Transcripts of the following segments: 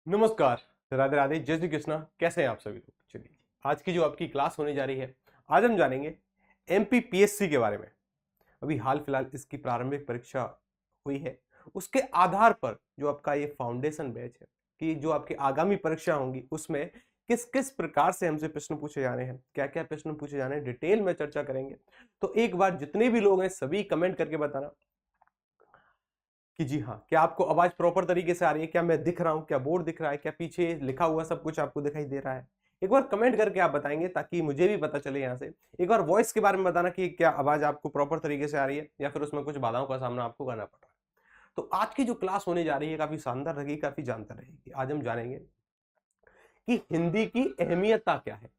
नमस्कार, राधे राधे, जय श्री कृष्णा। कैसे हैं आप सभी लोग? चलिए, आज की जो आपकी क्लास होने जा रही है, आज हम जानेंगे एमपीपीएससी के बारे में। अभी हाल फिलहाल इसकी प्रारंभिक परीक्षा हुई है। उसके आधार पर जो आपका ये फाउंडेशन बैच है कि जो आपकी आगामी परीक्षा होंगी उसमें किस किस प्रकार से हमसे प्रश्न पूछे जाने हैं, क्या क्या प्रश्न पूछे जाने हैं, डिटेल में चर्चा करेंगे। तो एक बार जितने भी लोग हैं सभी कमेंट करके बताना कि जी हाँ, क्या आपको आवाज प्रॉपर तरीके से आ रही है, क्या मैं दिख रहा हूं, क्या बोर्ड दिख रहा है, क्या पीछे लिखा हुआ सब कुछ आपको दिखाई दे रहा है। एक बार कमेंट करके आप बताएंगे ताकि मुझे भी पता चले यहाँ से। एक बार वॉइस के बारे में बताना कि क्या आवाज आपको प्रॉपर तरीके से आ रही है या फिर उसमें कुछ बाधाओं का सामना आपको करना पड़ रहा है। तो आज की जो क्लास होने जा रही है काफी शानदार रहेगी, काफी जानदार रहेगी। आज हम जानेंगे कि हिंदी की अहमियत क्या है,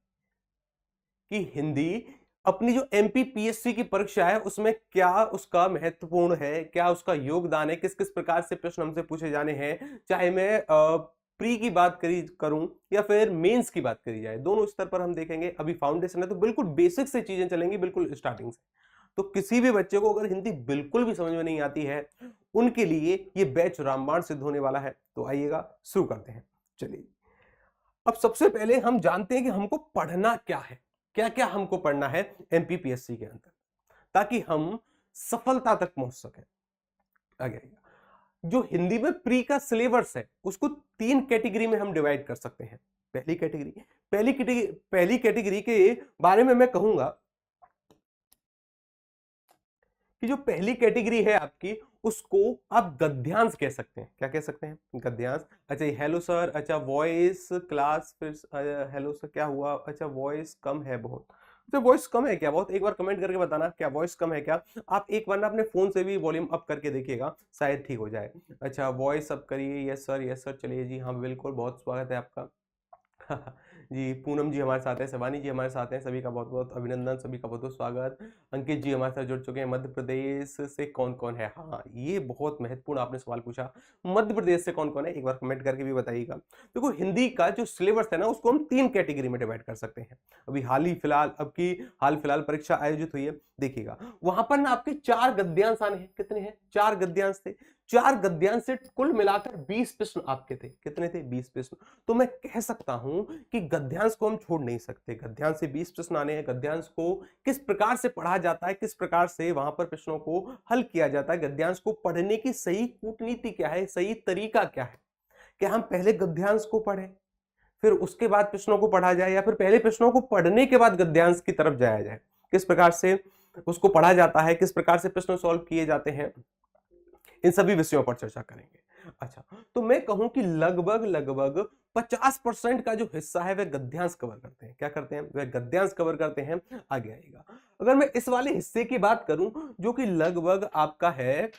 कि हिंदी अपनी जो एमपीपीएससी की परीक्षा है उसमें क्या उसका महत्वपूर्ण है, क्या उसका योगदान है, किस किस प्रकार से प्रश्न हमसे पूछे जाने हैं, चाहे मैं प्री की बात करूं या फिर मेंस की बात करी जाए, दोनों स्तर पर हम देखेंगे। अभी फाउंडेशन है तो बिल्कुल बेसिक से चीजें चलेंगी, बिल्कुल स्टार्टिंग से। तो किसी भी बच्चे को अगर हिंदी बिल्कुल भी समझ में नहीं आती है उनके लिए ये बैच रामबाण सिद्ध होने वाला है। तो आइएगा शुरू करते हैं। चलिए, अब सबसे पहले हम जानते हैं कि हमको पढ़ना क्या है, क्या क्या हमको पढ़ना है एमपीपीएससी के अंदर, ताकि हम सफलता तक पहुंच सके। आगे जो हिंदी में प्री का सिलेबस है उसको 3 कैटेगरी में हम डिवाइड कर सकते हैं। पहली कैटेगरी के बारे में मैं कहूंगा कि जो पहली कैटेगरी है आपकी उसको आप गद्यांश कह सकते हैं। क्या कह सकते हैं? गद्यांश। अच्छा, हेलो सर, अच्छा वॉइस क्लास, फिर हेलो सर क्या हुआ? अच्छा वॉइस कम है बहुत। अच्छा वॉइस कम है क्या बहुत? एक बार कमेंट करके बताना क्या वॉइस कम है क्या। आप एक बार ना अपने फोन से भी वॉल्यूम अप करके देखिएगा, शायद ठीक हो जाए। अच्छा वॉइस अप करिए। Yes sir, yes sir. चलिए जी हाँ बिल्कुल, बहुत स्वागत है आपका। जी पूनम जी हमारे साथ हैं, शिवानी जी हमारे साथ हैं, सभी का बहुत बहुत अभिनंदन, सभी का बहुत बहुत स्वागत। अंकित जी हमारे साथ जुड़ चुके हैं। मध्य प्रदेश से कौन कौन है? हाँ ये बहुत महत्वपूर्ण आपने सवाल पूछा, मध्य प्रदेश से कौन कौन है एक बार कमेंट करके भी बताइएगा। देखो हिंदी का जो सिलेबस है ना उसको हम 3 कैटेगरी में डिवाइड कर सकते हैं। अभी हाल फिलहाल परीक्षा आयोजित हुई है, देखिएगा वहां पर ना आपके 4 गद्यांश आने हैं। कितने हैं? 4 गद्यांश थे। 4 गद्यांश से कुल मिलाकर 20 प्रश्न आपके थे। कितने थे? 20 प्रश्न। तो मैं कह सकता हूं कि गद्यांश को हम छोड़ नहीं सकते। गद्यांश से 20 प्रश्न आने हैं। गद्यांश को किस प्रकार से पढ़ा जाता है, किस प्रकार से वहां पर प्रश्नों को हल किया जाता है, गद्यांश को पढ़ने की सही कूटनीति क्या है, सही तरीका क्या है। क्या हम पहले गद्यांश को पढ़ें फिर उसके बाद प्रश्नों को पढ़ा जाए, या फिर पहले प्रश्नों को पढ़ने के बाद गद्यांश की तरफ जाया जाए? किस प्रकार से उसको पढ़ा जाता है, किस प्रकार से प्रश्न सॉल्व किए जाते हैं, इन सभी विषयों पर चर्चा करेंगे। अच्छा, तो मैं कहूं कि लगभग लगभग 50% का जो हिस्सा है वह गद्यांश कवर करते हैं। क्या करते हैं? वह गद्यांश कवर करते हैं। आगे आएगा अगर मैं इस वाले हिस्से की बात करूं जो कि लगभग आपका है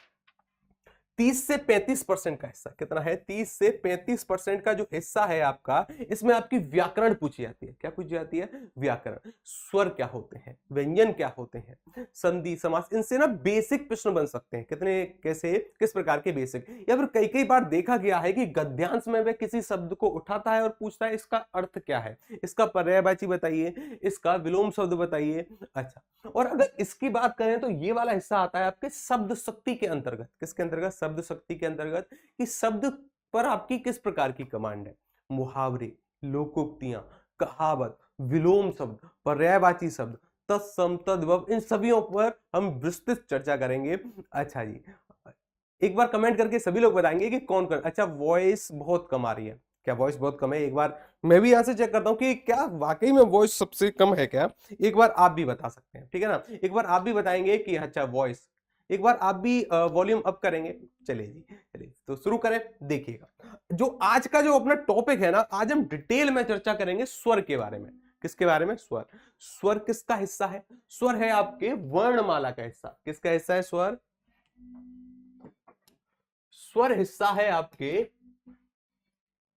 30 से 35% का हिस्सा। कितना है? 30 से 35% का जो हिस्सा है आपका, इसमें आपकी व्याकरण पूछी जाती है। क्या पूछी जाती है? व्याकरण। स्वर क्या होते हैं, व्यंजन क्या होते हैं, संधि समास, इनसे ना बेसिक प्रश्न बन सकते हैं। कितने, कैसे, किस प्रकार के बेसिक। या फिर कई कई बार देखा गया है कि गद्यांश में वह किसी शब्द को उठाता है और पूछता है इसका अर्थ क्या है, इसका पर्यायवाची बताइए, इसका विलोम शब्द बताइए। अच्छा, और अगर इसकी बात करें तो ये वाला हिस्सा आता है आपके शब्द शक्ति के अंतर्गत। किसके अंतर्गत? शब्द शक्ति के अंतर्गत। कि शब्द पर आपकी किस प्रकार की कमांड है। मुहावरे, लोकोक्तियां, कहावत, विलोम शब्द, पर्यायवाची शब्द, तत्सम, तद्भव, इन सभी पर हम विस्तृत चर्चा करेंगे। अच्छा जी, एक बार कमेंट करके सभी लोग बताएंगे कि कौन कौन। अच्छा वॉइस बहुत कम आ रही है। क्या वॉइस बहुत कम है? एक बार मैं भी यहां से चेक करता हूं कि क्या वाकई में वॉइस सबसे कम है क्या। एक बार आप भी बता सकते हैं, ठीक है ना। एक बार आप भी बताएंगे कि अच्छा वॉइस, एक बार आप भी वॉल्यूम अप करेंगे। चलिए जी, चलिए तो शुरू करें। देखिएगा जो आज का जो अपना टॉपिक है ना, आज हम डिटेल में चर्चा करेंगे स्वर के बारे में। किसके बारे में? स्वर। स्वर किसका हिस्सा है? स्वर है आपके वर्णमाला का हिस्सा। किसका हिस्सा है स्वर? स्वर हिस्सा है आपके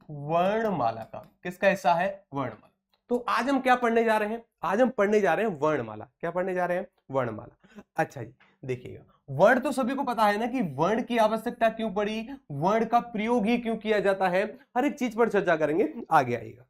वर्णमाला का। किसका हिस्सा है? वर्णमाला। तो आज हम क्या पढ़ने जा रहे हैं? आज हम पढ़ने जा रहे हैं वर्णमाला। क्या पढ़ने जा रहे हैं? वर्णमाला। अच्छा जी, देखिएगा वर्ण तो सभी को पता है ना कि वर्ण की आवश्यकता क्यों पड़ी, वर्ण का प्रयोग ही क्यों किया जाता है, हर एक चीज पर चर्चा करेंगे। आगे आएगा।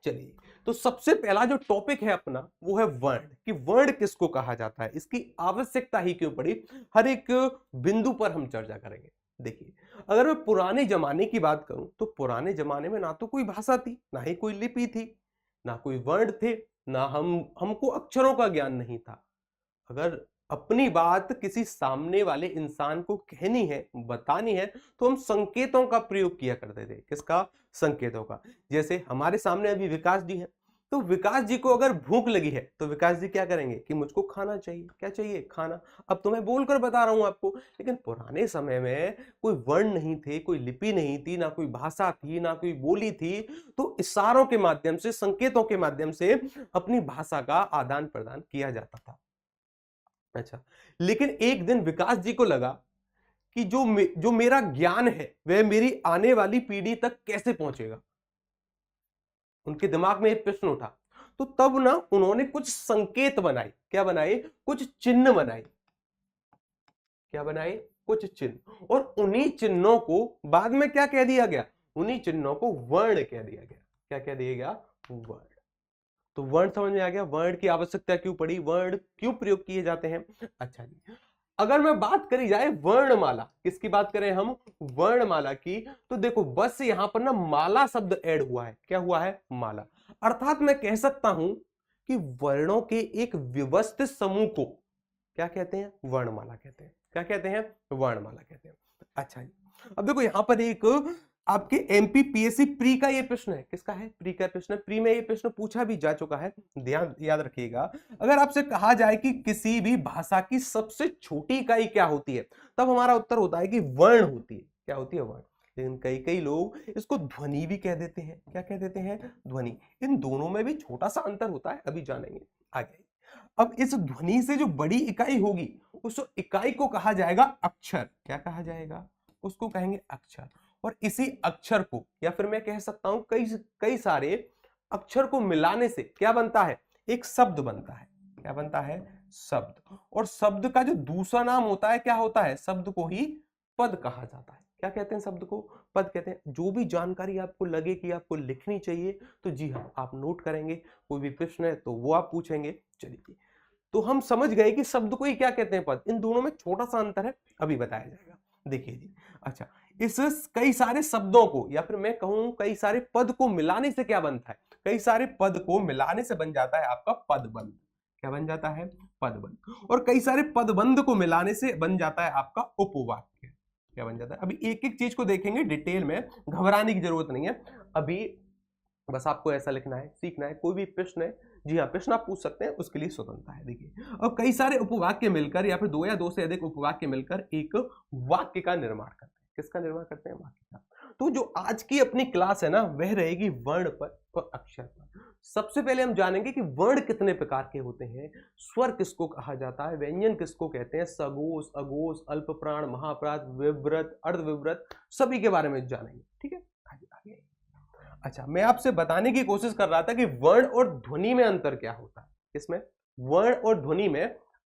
चलिए, तो सबसे पहला जो टॉपिक है अपना वो है वर्ण। कि वर्ण किसको कहा जाता है, इसकी आवश्यकता ही क्यों पड़ी, हर एक बिंदु पर हम चर्चा करेंगे। देखिए, अगर मैं पुराने जमाने की बात करूं तो पुराने जमाने में ना तो कोई भाषा थी, ना ही कोई लिपि थी, ना कोई वर्ण थे, ना हमको अक्षरों का ज्ञान नहीं था। अगर अपनी बात किसी सामने वाले इंसान को कहनी है, बतानी है, तो हम संकेतों का प्रयोग किया करते थे। किसका? संकेतों का। जैसे हमारे सामने अभी विकास जी हैं, तो विकास जी को अगर भूख लगी है तो विकास जी क्या करेंगे कि मुझको खाना चाहिए। क्या चाहिए? खाना। अब तो मैं बोलकर बता रहा हूं आपको, लेकिन पुराने समय में कोई वर्ण नहीं थे, कोई लिपि नहीं थी, ना कोई भाषा थी, ना कोई बोली थी, तो इशारों के माध्यम से, संकेतों के माध्यम से अपनी भाषा का आदान प्रदान किया जाता था। अच्छा, लेकिन एक दिन विकास जी को लगा कि जो मेरा ज्ञान है वह मेरी आने वाली पीढ़ी तक कैसे पहुंचेगा। उनके दिमाग में एक प्रश्न उठा, तो तब ना उन्होंने कुछ संकेत बनाए। क्या बनाए? कुछ चिन्ह बनाए। क्या बनाए? कुछ चिन्ह। और उन्हीं चिन्हों को बाद में क्या कह दिया गया? उन्हीं चिन्हों को वर्ण कह दिया गया। क्या कह दिया गया? वर्ण। तो वर्ण समझ में आ गया, वर्ण की आवश्यकता क्यों पड़ी, वर्ण क्यों प्रयोग किए जाते हैं। अच्छा जी, अगर मैं बात करी जाए वर्णमाला, किसकी बात करें हम? वर्णमाला की, तो देखो बस यहां पर ना माला शब्द ऐड हुआ है। क्या हुआ है? माला। अर्थात मैं कह सकता हूं कि वर्णों के एक व्यवस्थित समूह को क्या कहते हैं? वर्णमाला कहते हैं। क्या कहते हैं? वर्णमाला कहते हैं। अच्छा जी, अब देखो यहां पर एक आपके एमपीपीएससी प्री का ये प्रश्न है। किसका है? प्री का प्रश्न है। प्री में ये प्रश्न पूछा भी जा चुका है, ध्यान याद रखिएगा। अगर आपसे कहा जाए कि किसी भी भाषा की सबसे छोटी इकाई क्या होती है, तब हमारा उत्तर होता है कि वर्ण होती है। क्या होती है? वर्ण। लेकिन कई कई लोग इसको ध्वनि भी कह देते हैं। क्या कह देते हैं? ध्वनि। इन दोनों में भी छोटा सा अंतर होता है, अभी जानेंगे आगे। अब इस ध्वनि से जो बड़ी इकाई होगी, उस इकाई को कहा जाएगा अक्षर। क्या कहा जाएगा? उसको कहेंगे अक्षर। और इसी अक्षर को, या फिर मैं कह सकता हूं कई कई सारे अक्षर को मिलाने से क्या बनता है? एक शब्द बनता है। क्या बनता है? शब्द। और शब्द का जो दूसरा नाम होता है क्या होता है? शब्द को ही पद कहा जाता है। क्या कहते हैं? शब्द को पद कहते हैं। जो भी जानकारी आपको लगे कि आपको लिखनी चाहिए, तो जी हाँ, आप नोट करेंगे। कोई भी प्रश्न है तो वो आप पूछेंगे। चलिए, तो हम समझ गए कि शब्द को ही क्या कहते हैं? पद। इन दोनों में छोटा सा अंतर है, अभी बताया जाएगा। देखिए जी, अच्छा, इस कई सारे शब्दों को, या फिर मैं कहूं कई सारे पद को मिलाने से क्या बनता है? कई सारे पद को मिलाने से बन जाता है आपका पदबंध। क्या बन जाता है? पदबंध। और कई सारे पदबंध को मिलाने से बन जाता है आपका उपवाक्य। क्या बन जाता है? अभी एक एक चीज को देखेंगे डिटेल में, घबराने की जरूरत नहीं है। अभी बस आपको ऐसा लिखना है, सीखना है। कोई भी प्रश्न है, जी हाँ, प्रश्न आप पूछ सकते हैं, उसके लिए स्वतंत्रता है। देखिए, अब कई सारे उपवाक्य मिलकर, या फिर दो या दो से अधिक उपवाक्य मिलकर एक वाक्य का निर्माण करते हैं। किसका निर्माण करते हैं? वाक्य का। तो जो आज की अपनी क्लास है ना, वह रहेगी वर्ण पर और अक्षर पर। सबसे पहले हम जानेंगे कि वर्ण कितने प्रकार के होते हैं, स्वर किसको कहा जाता है, व्यंजन किसको कहते हैं, सघोष, अघोष, अल्प प्राण, महाप्राण, विव्रत, अर्धविव्रत, सभी के बारे में जानेंगे। ठीक है, आगे। अच्छा, मैं आपसे बताने की कोशिश कर रहा था कि वर्ण और ध्वनि में अंतर क्या होता है। किसमें? वर्ण और ध्वनि में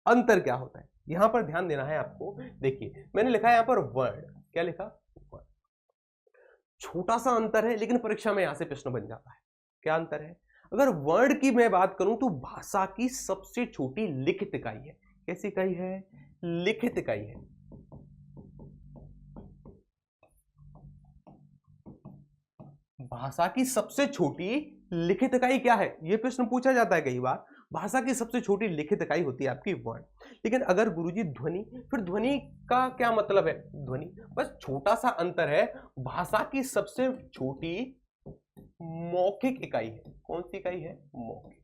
अंतर क्या होता है, यहां पर ध्यान देना है आपको। देखिए, मैंने लिखा है यहां पर वर्ण। क्या लिखा? वर्ण। छोटा सा अंतर है, लेकिन परीक्षा में यहां से प्रश्न बन जाता है। क्या अंतर है? अगर वर्ण की मैं बात करूं तो भाषा की सबसे छोटी लिखित इकाई है। कैसी इकाई है? लिखित इकाई है। भाषा की सबसे छोटी लिखित इकाई क्या है? यह प्रश्न पूछा जाता है कई बार। भाषा की सबसे छोटी लिखित इकाई होती है आपकी वर्ण। लेकिन अगर गुरुजी ध्वनि, फिर ध्वनि का क्या मतलब है? ध्वनि बस छोटा सा अंतर है। भाषा की सबसे छोटी मौखिक इकाई है। कौन सी इकाई है? मौखिक।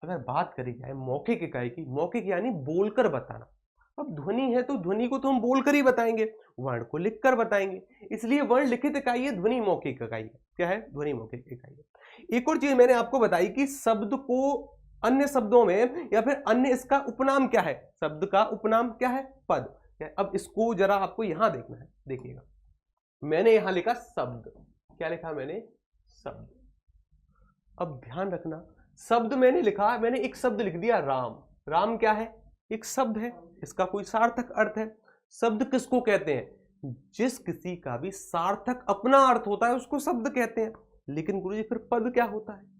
अगर बात करी जाए मौखिक इकाई की, मौखिक यानी बोलकर बताना। अब ध्वनि है तो ध्वनि को तो हम बोलकर ही बताएंगे, वर्ण को लिखकर बताएंगे। इसलिए वर्ण लिखित इकाई है, ध्वनि मौखिक इकाई है। क्या है? ध्वनि मौखिक इकाई है। एक और चीज मैंने आपको बताई कि शब्द को अन्य शब्दों में, या फिर अन्य इसका उपनाम क्या है? शब्द का उपनाम क्या है? पद। अब इसको जरा आपको यहां देखना है। देखिएगा, मैंने यहां लिखा शब्द। क्या लिखा मैंने? शब्द। अब ध्यान रखना, शब्द मैंने लिखा, मैंने एक शब्द लिख दिया राम। राम क्या है? एक शब्द है, इसका कोई सार्थक अर्थ है। शब्द किसको कहते हैं? जिस किसी का भी सार्थक अपना अर्थ होता है उसको शब्द कहते हैं। लेकिन गुरुजी फिर पद क्या होता है?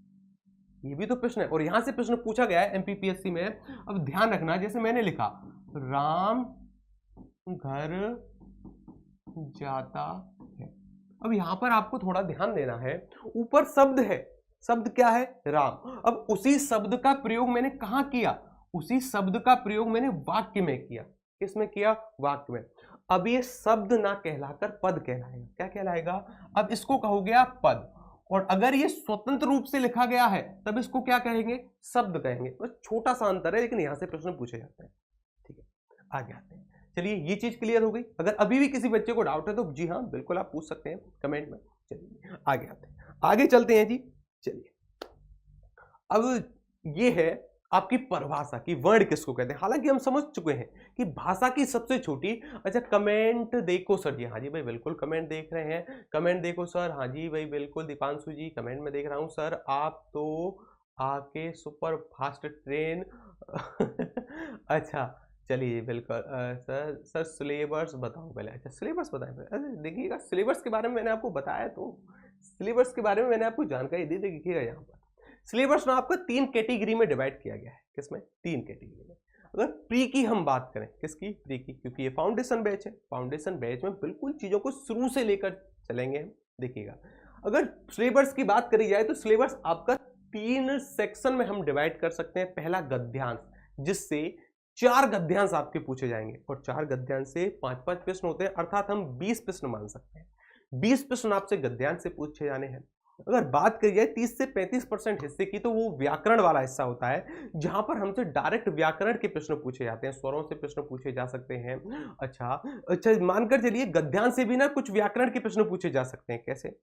ये भी तो प्रश्न है, और यहां से प्रश्न पूछा गया है एमपीपीएससी में। अब ध्यान रखना, जैसे मैंने लिखा राम घर जाता है। अब यहां पर आपको थोड़ा ध्यान देना है, ऊपर शब्द है, शब्द क्या है, राम। अब उसी शब्द का प्रयोग मैंने कहां किया, उसी शब्द का प्रयोग मैंने वाक्य में किया। किसमें किया, वाक्य में। अब ये शब्द ना कहलाकर पद कहलाएगा। क्या कहलाएगा, अब इसको कहोगे आप पद, और अगर ये स्वतंत्र रूप से लिखा गया है तब इसको क्या कहेंगे, शब्द कहेंगे। बस छोटा सा अंतर है, लेकिन यहां से प्रश्न पूछे जाते हैं। ठीक है, आगे आते हैं। चलिए, ये चीज क्लियर हो गई। अगर अभी भी किसी बच्चे को डाउट है तो जी हाँ बिल्कुल आप पूछ सकते हैं कमेंट में। चलिए आगे आते हैं, आगे चलते हैं जी। चलिए, अब ये है आपकी परिभाषा की वर्ण किसको कहते हैं। हालांकि हम समझ चुके हैं कि भाषा की सबसे छोटी, अच्छा कमेंट देखो सर जी, हाँ जी भाई बिल्कुल कमेंट देख रहे हैं, कमेंट देखो सर, हाँ जी भाई बिल्कुल, दीपांशु जी कमेंट में देख रहा हूँ सर, आप तो आके सुपर फास्ट ट्रेन अच्छा चलिए बिल्कुल सर सिलेबस बताओ पहले। अच्छा सिलेबस बताएं पहले। अच्छा देखिएगा, सिलेबस के बारे में मैंने आपको बताया, तो सिलेबस के बारे में मैंने आपको जानकारी दी। देखिएगा यहाँ पर सिलेबस ना आपको 3 कैटेगरी में डिवाइड किया गया है। किसमें, 3 कैटेगरी में। अगर प्री की हम बात करें, किसकी, प्री की, क्योंकि ये फाउंडेशन बैच है। फाउंडेशन बैच में बिल्कुल चीजों को शुरू से लेकर चलेंगे हम। देखिएगा, अगर सिलेबस की बात करी जाए तो सिलेबस आपका 3 सेक्शन में हम डिवाइड कर सकते हैं। पहला गद्यांश, जिससे 4 गद्यांश आपके पूछे जाएंगे, और 4 गद्यांश से 5-5 प्रश्न होते हैं, अर्थात हम 20 प्रश्न मान सकते हैं। 20 प्रश्न आपसे गद्यांश से पूछे जाने हैं। अगर बात करी जाए 30 से 35% हिस्से की, तो वो व्याकरण वाला हिस्सा होता है, जहां पर हमसे डायरेक्ट व्याकरण के प्रश्न पूछे जाते हैं, स्वरों से प्रश्न पूछे जा सकते हैं। अच्छा मानकर चलिए गद्यांश से भी ना कुछ व्याकरण के प्रश्न पूछे जा सकते हैं। कैसे,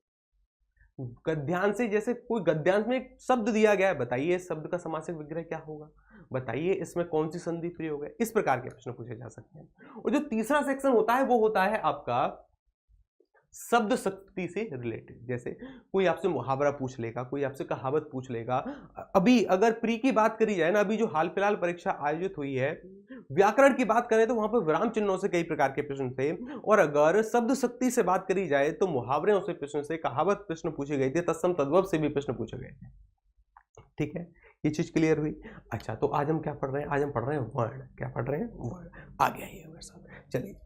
गद्यांश से, जैसे कोई गद्यांश में एक शब्द दिया गया है, बताइए इस शब्द का समासिक विग्रह क्या होगा, बताइए इसमें कौन सी संधि प्रयोग है, इस प्रकार के प्रश्न पूछे जा सकते हैं। और जो तीसरा सेक्शन होता है वो होता है आपका शब्द शक्ति से रिलेटेड। जैसे कोई आपसे मुहावरा पूछ लेगा, कोई आपसे कहावत पूछ लेगा। अभी अगर प्री की बात करी जाए ना, अभी जो हाल फिलहाल परीक्षा आयोजित हुई है, व्याकरण की बात करें तो वहां पर विराम चिन्हों से कई प्रकार के प्रश्न थे, और अगर शब्द शक्ति से बात करी जाए तो मुहावरों से प्रश्न से, कहावत प्रश्न पूछे गए थे, तत्सम तद्भव से भी प्रश्न पूछे गए थे। ठीक है, ये चीज क्लियर हुई। अच्छा, तो आज हम क्या पढ़ रहे हैं, आज हम पढ़ रहे हैं वर्ण। क्या पढ़ रहे हैं, वर्ण। आगे आइए हमारे साथ, चलिए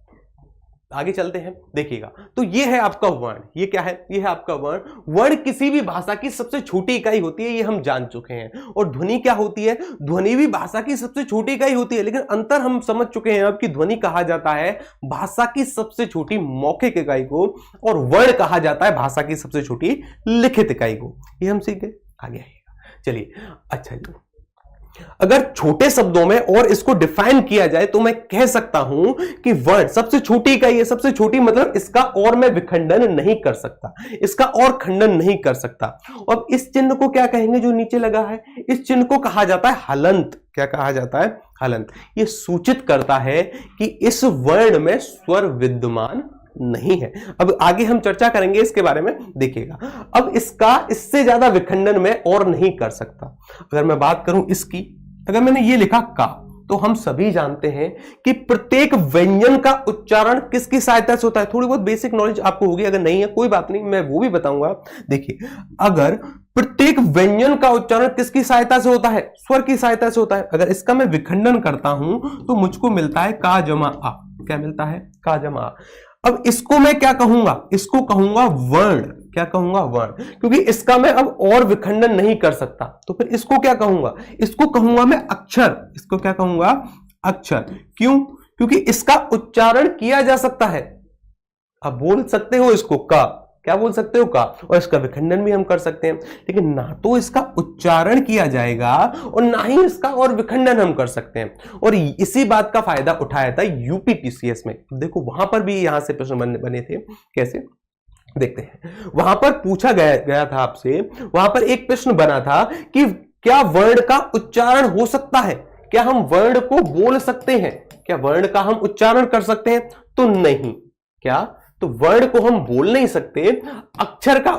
आगे चलते हैं। देखिएगा, तो ये है आपका वर्ण। ये क्या है, ये है आपका वर्ण। वर्ण किसी भी भाषा की सबसे छोटी इकाई होती है, ये हम जान चुके हैं। और ध्वनि क्या होती है, ध्वनि भी भाषा की सबसे छोटी इकाई होती है, लेकिन अंतर हम समझ चुके हैं अब कि ध्वनि कहा जाता है भाषा की सबसे छोटी मौखिक इकाई को, और वर्ण कहा जाता है भाषा की सबसे छोटी लिखित इकाई को। ये हम सीख गए। आगे आइएगा, चलिए। अच्छा जी, अगर छोटे शब्दों में और इसको डिफाइन किया जाए तो मैं कह सकता हूं कि वर्ण सबसे छोटी इकाई है। सबसे छोटी मतलब इसका और मैं विखंडन नहीं कर सकता, इसका और खंडन नहीं कर सकता। अब इस चिन्ह को क्या कहेंगे जो नीचे लगा है, इस चिन्ह को कहा जाता है हलंत। क्या कहा जाता है, हलंत। ये सूचित करता है कि इस वर्ण में स्वर विद्यमान नहीं है। अब आगे हम चर्चा करेंगे इसके बारे में, देखिएगा। अब इसका इससे ज्यादा विखंडन में और नहीं कर सकता। अगर मैं बात करूं इसकी, अगर मैंने ये लिखा का, तो हम सभी जानते हैं कि प्रत्येक व्यंजन का उच्चारण किसकी सहायता से होता है। थोड़ी बहुत बेसिक नॉलेज आपको होगी, अगर नहीं है कोई बात नहीं, मैं वो भी बताऊंगा। देखिए, अगर प्रत्येक व्यंजन का उच्चारण किसकी सहायता से होता है, स्वर की सहायता से होता है। अगर इसका मैं विखंडन करता हूं तो मुझको मिलता है का जमा आ। क्या मिलता है, का जमा आ। अब इसको मैं क्या कहूंगा, इसको कहूंगा वर्ण। क्या कहूंगा, वर्ण, क्योंकि इसका मैं अब और विखंडन नहीं कर सकता। तो फिर इसको क्या कहूंगा, इसको कहूंगा मैं अक्षर। इसको क्या कहूंगा, अक्षर। क्यों, क्योंकि इसका उच्चारण किया जा सकता है। अब बोल सकते हो इसको का, क्या बोल सकते हो का, और इसका विखंडन भी हम कर सकते हैं, लेकिन ना तो इसका उच्चारण किया जाएगा और ना ही इसका और विखंडन हम कर सकते हैं। और इसी बात का फायदा उठाया था यूपीटीसीएस में। देखो वहां पर भी यहां से प्रश्न बने थे। कैसे, देखते हैं। वहां पर पूछा गया था आपसे, वहां पर एक प्रश्न बना था कि क्या वर्ण का उच्चारण हो सकता है, क्या हम वर्ण को बोल सकते हैं, क्या वर्ण का हम उच्चारण कर सकते हैं। तो नहीं, क्या, तो वर्ण को हम बोल नहीं सकते, अक्षर का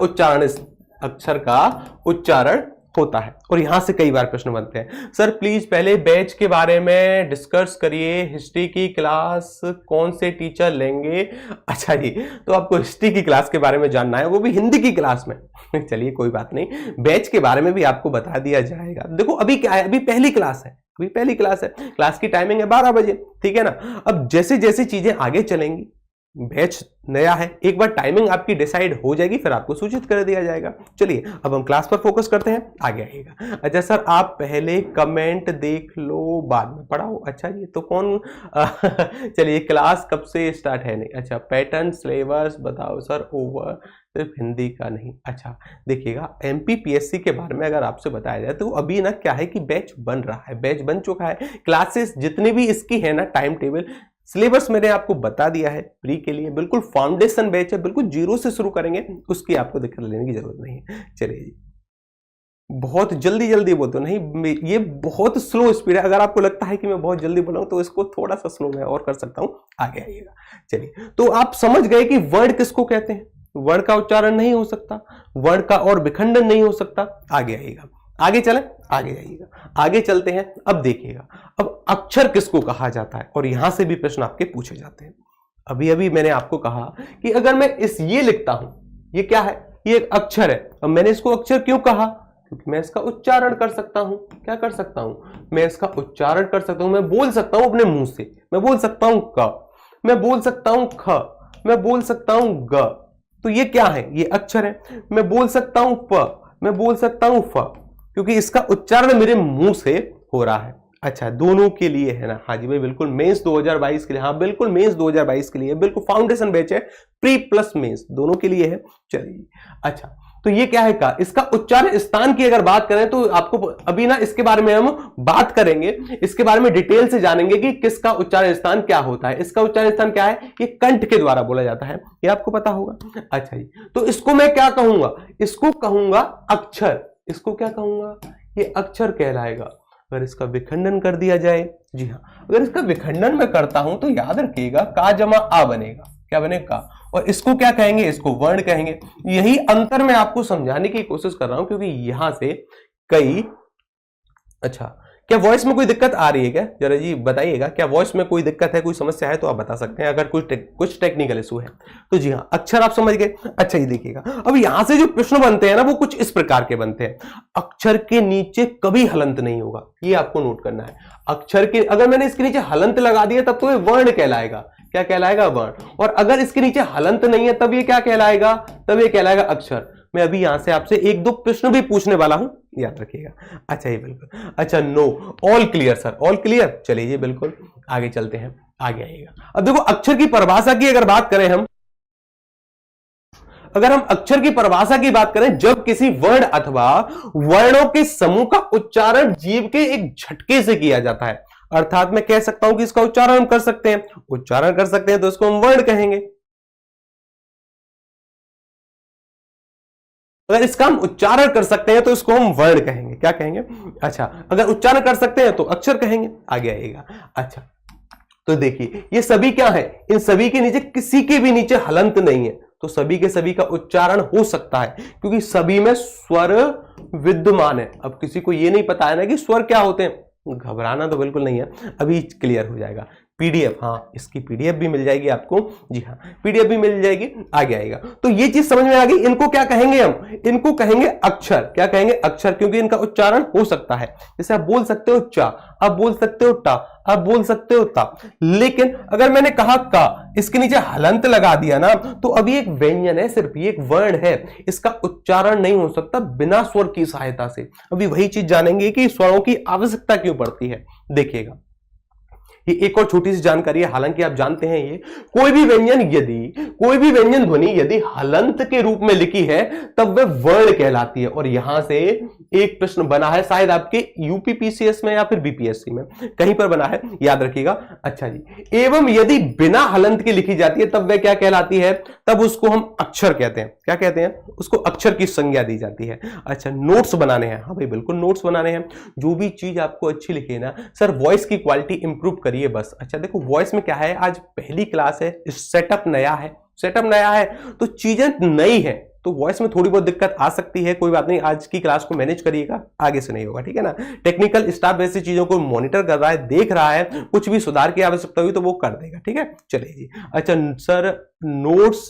उच्चारण होता है। और यहां से कई बार प्रश्न बनते हैं, सर प्लीज पहले बैच के बारे में डिस्कस करिए, हिस्ट्री की क्लास कौन से टीचर लेंगे। अच्छा जी, तो आपको हिस्ट्री की क्लास के बारे में जानना है, वो भी हिंदी की क्लास में। चलिए कोई बात नहीं, बैच के बारे में भी आपको बता दिया जाएगा। देखो अभी क्या है, अभी पहली क्लास है, अभी पहली क्लास है, क्लास की टाइमिंग है 12 बजे, ठीक है ना। अब जैसे जैसे चीजें आगे चलेंगी, बैच नया है, एक बार टाइमिंग आपकी डिसाइड हो जाएगी फिर आपको सूचित कर दिया जाएगा। चलिए अब हम क्लास पर फोकस करते हैं, आगे आइएगा। अच्छा सर आप पहले कमेंट देख लो बाद में पढ़ाओ। अच्छा जी तो कौन चलिए क्लास कब से स्टार्ट है? नहीं अच्छा पैटर्न सिलेबस बताओ सर, ओवर सिर्फ हिंदी का नहीं। अच्छा देखिएगा एमपीपीएससी के बारे में अगर आपसे बताया जाए तो अभी ना क्या है कि बैच बन रहा है, बैच बन चुका है, क्लासेस जितनी भी इसकी है ना टाइम टेबल सिलेबस मैंने आपको बता दिया है प्री के लिए, बिल्कुल फाउंडेशन बैच है, बिल्कुल जीरो से शुरू करेंगे, उसकी आपको दिक्कत लेने की जरूरत नहीं है। चलिए जी बहुत जल्दी जल्दी बोलते हो, नहीं ये बहुत स्लो स्पीड है, अगर आपको लगता है कि मैं बहुत जल्दी बोला हूं तो इसको थोड़ा सा स्लो मैं और कर सकता हूं, आगे आइएगा। चलिए तो आप समझ गए कि वर्ड किसको कहते हैं, वर्ड का उच्चारण नहीं हो सकता, वर्ड का और विखंडन नहीं हो सकता। आगे आइएगा, आगे चलें, आगे जाइएगा, आगे चलते हैं। अब देखिएगा अब अक्षर किसको कहा जाता है, और यहां से भी प्रश्न आपके पूछे जाते हैं। अभी अभी मैंने आपको कहा कि अगर मैं ये लिखता हूं, ये क्या है, ये एक अक्षर है। अब मैंने इसको अक्षर क्यों कहा, क्योंकि मैं इसका उच्चारण कर सकता हूं। क्या कर सकता हूं, मैं इसका उच्चारण कर सकता हूं, मैं बोल सकता हूं अपने मुंह से, मैं बोल सकता हूं क, मैं बोल सकता हूं ख, मैं बोल सकता हूं ग। तो ये क्या है, ये अक्षर है। मैं बोल सकता हूं प, मैं बोल सकता हूं फ, क्योंकि इसका उच्चारण मेरे मुंह से हो रहा है। अच्छा दोनों के लिए है ना, हाँ जी भाई बिल्कुल मेंस 2022 के लिए, हाँ बिल्कुल मेंस 2022 के लिए, बिल्कुल फाउंडेशन बैच है, प्री प्लस मेंस दोनों के लिए है। चलिए अच्छा तो ये क्या है का, इसका उच्चारण स्थान की अगर बात करें तो आपको अभी ना इसके बारे में हम बात करेंगे, इसके बारे में डिटेल से जानेंगे कि किसका उच्चारण स्थान क्या होता है। इसका उच्चारण स्थान क्या है, ये कंठ के द्वारा बोला जाता है, ये आपको पता होगा। अच्छा जी तो इसको मैं क्या कहूंगा, इसको कहूंगा अक्षर, इसको क्या कहूंगा, ये अक्षर कहलाएगा। अगर इसका विखंडन कर दिया जाए, जी हाँ अगर इसका विखंडन मैं करता हूं तो याद रखिएगा का जमा आ बनेगा, क्या बनेगा, और इसको क्या कहेंगे, इसको वर्ण कहेंगे। यही अंतर मैं आपको समझाने की कोशिश कर रहा हूं क्योंकि यहां से कई, अच्छा क्या वॉइस में कोई दिक्कत आ रही है क्या, जरा जी बताइएगा, क्या वॉइस में कोई दिक्कत है, कोई समस्या है तो आप बता सकते हैं, अगर कुछ टेक्निकल इशू है तो। जी हाँ अक्षर आप समझ गए। अच्छा ये देखिएगा अब यहां से जो प्रश्न बनते हैं ना वो कुछ इस प्रकार के बनते हैं। अक्षर के नीचे कभी हलंत नहीं होगा, ये आपको नोट करना है। अक्षर के अगर मैंने इसके नीचे हलंत लगा दिया तब तो ये वर्ण कहलाएगा, क्या कहलाएगा, वर्ण। और अगर इसके नीचे हलंत नहीं है तब ये क्या कहलाएगा, तब ये कहलाएगा अक्षर। मैं अभी यहां से आपसे एक दो प्रश्न भी पूछने वाला हूं, याद रखिएगा। अच्छा ये बिल्कुल, अच्छा no, all clear sir, all clear. चलिए ये बिल्कुल आगे चलते हैं, आगे आइएगा। अब देखो अक्षर की परिभाषा की अगर बात करें हम, अगर हम अक्षर की परिभाषा की बात करें, जब किसी वर्ण अथवा वर्णों के समूह का उच्चारण जीभ के एक झटके से किया जाता है, अर्थात मैं कह सकता हूं कि इसका उच्चारण हम कर सकते हैं, उच्चारण कर सकते हैं तो इसको हम वर्ण कहेंगे। अगर इसका हम उच्चारण कर सकते हैं तो इसको हम वर्ण कहेंगे, क्या कहेंगे, अच्छा अगर उच्चारण कर सकते हैं तो अक्षर कहेंगे, आगे आइएगा। अच्छा तो देखिए ये सभी क्या है, इन सभी के नीचे किसी के भी नीचे हलंत नहीं है, तो सभी के सभी का उच्चारण हो सकता है क्योंकि सभी में स्वर विद्यमान है। अब किसी को ये नहीं पता है ना कि स्वर क्या होते हैं, घबराना तो बिल्कुल नहीं है, अभी क्लियर हो जाएगा। पीडीएफ, हाँ इसकी पीडीएफ भी मिल जाएगी आपको, जी हाँ पीडीएफ भी मिल जाएगी, आगे आएगा। तो ये चीज समझ में आ गई, इनको क्या कहेंगे हम, इनको कहेंगे अक्षर, क्या कहेंगे, अक्षर, क्योंकि इनका उच्चारण हो सकता है। जैसे आप बोल सकते हो चा, आप बोल सकते हो टा, आप बोल सकते हो ता, लेकिन अगर मैंने कहा का, इसके नीचे हलंत लगा दिया ना तो अभी एक व्यंजन है, सिर्फ ये एक वर्ण है, इसका उच्चारण नहीं हो सकता बिना स्वर की सहायता से। अभी वही चीज जानेंगे कि स्वरों की आवश्यकता क्यों पड़ती है, देखिएगा। ये एक और छोटी सी जानकारी है, हालांकि आप जानते हैं ये, कोई भी व्यंजन ध्वनि यदि हलंत के रूप में लिखी है तब वह वर्ण कहलाती है। और यहां से एक प्रश्न बना है, शायद आपके यूपीपीसीएस में या फिर बीपीएससी में कहीं पर बना है, याद रखिएगा। अच्छा जी, एवं यदि बिना हलंत की लिखी जाती है तब वह क्या कहलाती है, तब उसको हम अक्षर कहते हैं, क्या कहते हैं, उसको अक्षर की संज्ञा दी जाती है। अच्छा नोट्स बनाने हैं, हाँ भाई बिल्कुल नोट्स बनाने हैं, जो भी चीज आपको अच्छी लिखे ना सर, वॉइस की क्वालिटी इंप्रूव करिए बस। अच्छा देखो वॉइस में क्या है, आज पहली क्लास है, सेटअप नया है तो चीजें नई है, तो वॉइस में थोड़ी बहुत दिक्कत आ सकती है, कोई बात नहीं, आज की क्लास को मैनेज करिएगा, आगे से नहीं होगा, ठीक है ना। टेक्निकल स्टाफ ऐसी चीजों को मॉनिटर कर रहा है, देख रहा है, कुछ भी सुधार की आवश्यकता हुई तो वो कर देगा, ठीक है। चलिए जी, अच्छा सर नोट्स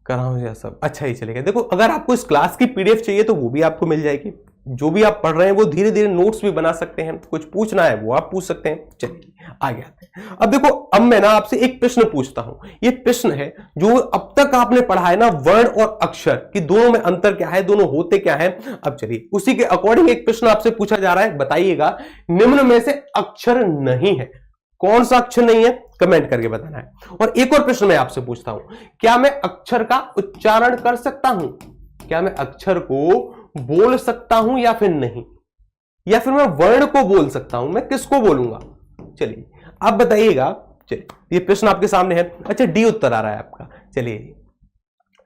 कराऊं या सब, अच्छा ही चलेगा। देखो अगर आपको इस क्लास की पीडीएफ चाहिए तो वो भी आपको मिल जाएगी, जो भी आप पढ़ रहे हैं वो धीरे धीरे नोट्स भी बना सकते हैं, कुछ पूछना है वो आप पूछ सकते हैं। चलिए आगे आते हैं। अब देखो, अब मैं ना आपसे एक प्रश्न पूछता हूं। ये प्रश्न है जो अब तक आपने पढ़ा है ना, वर्ण और अक्षर कि दोनों में अंतर क्या है, दोनों होते क्या है। अब चलिए उसी के अकॉर्डिंग एक प्रश्न आपसे पूछा जा रहा है, बताइएगा निम्न में से अक्षर नहीं है, कौन सा अक्षर नहीं है, कमेंट करके बताना है। और एक और प्रश्न मैं आपसे पूछता हूं, क्या मैं अक्षर का उच्चारण कर सकता हूं, क्या मैं अक्षर को बोल सकता हूं या फिर नहीं, या फिर मैं वर्ण को बोल सकता हूं, मैं किसको बोलूंगा। चलिए आप बताइएगा। चलिए ये प्रश्न आपके सामने है। अच्छा, डी उत्तर आ रहा है आपका। चलिए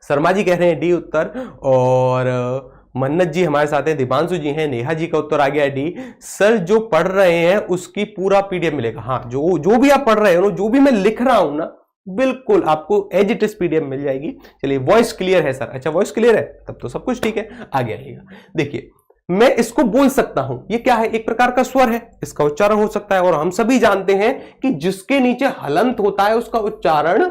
शर्मा जी कह रहे हैं डी उत्तर, और मन्नत जी हमारे साथ हैं, दीपांशु जी हैं, नेहा जी का उत्तर आ गया है डी। सर जो पढ़ रहे हैं उसकी पूरा पीडीएफ मिलेगा। हाँ, जो भी आप पढ़ रहे हो, जो भी मैं लिख रहा हूं ना, बिल्कुल आपको एज इट इज पीडीएफ मिल जाएगी। चलिए वॉइस क्लियर है सर, अच्छा वॉइस क्लियर है, तब तो सब कुछ ठीक है। आगे आइएगा, देखिए मैं इसको बोल सकता हूं, ये क्या है, एक प्रकार का स्वर है, इसका उच्चारण हो सकता है। और हम सभी जानते हैं कि जिसके नीचे हलंत होता है उसका उच्चारण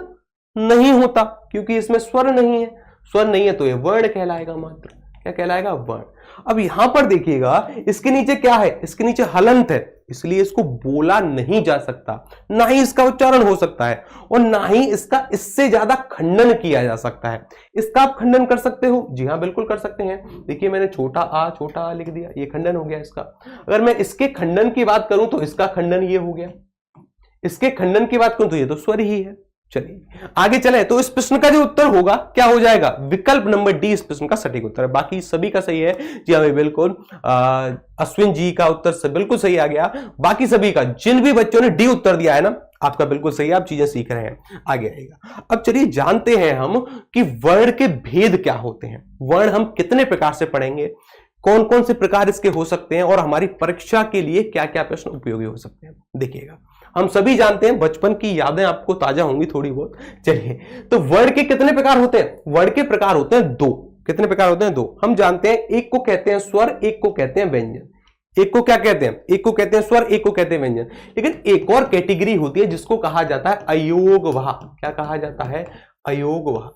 नहीं होता, क्योंकि इसमें स्वर नहीं है। स्वर नहीं है तो ये वर्ण कहलाएगा, मात्र क्या कहलाएगा, वर्ण। अब यहां पर देखिएगा, इसके नीचे क्या है, इसके नीचे हलंत है, इसलिए इसको बोला नहीं जा सकता, ना ही इसका उच्चारण हो सकता है, और ना ही इसका इससे ज्यादा खंडन किया जा सकता है। इसका आप खंडन कर सकते हो, जी हां बिल्कुल कर सकते हैं। देखिए मैंने छोटा आ लिख दिया, ये खंडन हो गया इसका। अगर मैं इसके खंडन की बात करूं तो इसका खंडन ये हो गया, इसके खंडन की बात करूं तो ये तो स्वर ही है। चलिए आगे चले, तो इस प्रश्न का जो उत्तर होगा क्या हो जाएगा, विकल्प नंबर डी इस प्रश्न का सटीक उत्तर है। बाकी सभी का सही है जी, हमें बिल्कुल अश्विन जी का उत्तर बिल्कुल सही आ गया। बाकी सभी का, जिन भी बच्चों ने डी उत्तर दिया है ना, आपका बिल्कुल सही है, आप चीजें सीख रहे हैं। आगे आएगा, अब चलिए जानते हैं हम कि वर्ण के भेद क्या होते हैं, वर्ण हम कितने प्रकार से पढ़ेंगे, कौन कौन से प्रकार इसके हो सकते हैं, और हमारी परीक्षा के लिए क्या क्या प्रश्न उपयोगी हो सकते हैं। देखिएगा, हम सभी जानते हैं, बचपन की यादें आपको ताजा होंगी थोड़ी बहुत। चलिए, तो वर्ण के कितने प्रकार होते हैं, वर्ण के प्रकार होते हैं दो। कितने प्रकार होते हैं, दो। हम जानते हैं, एक को कहते हैं स्वर, एक को कहते हैं व्यंजन। एक को क्या कहते हैं, एक को कहते हैं स्वर, एक को कहते हैं व्यंजन। लेकिन एक और कैटेगरी होती है जिसको कहा जाता है अयोगवाह। क्या कहा जाता है, अयोगवाह।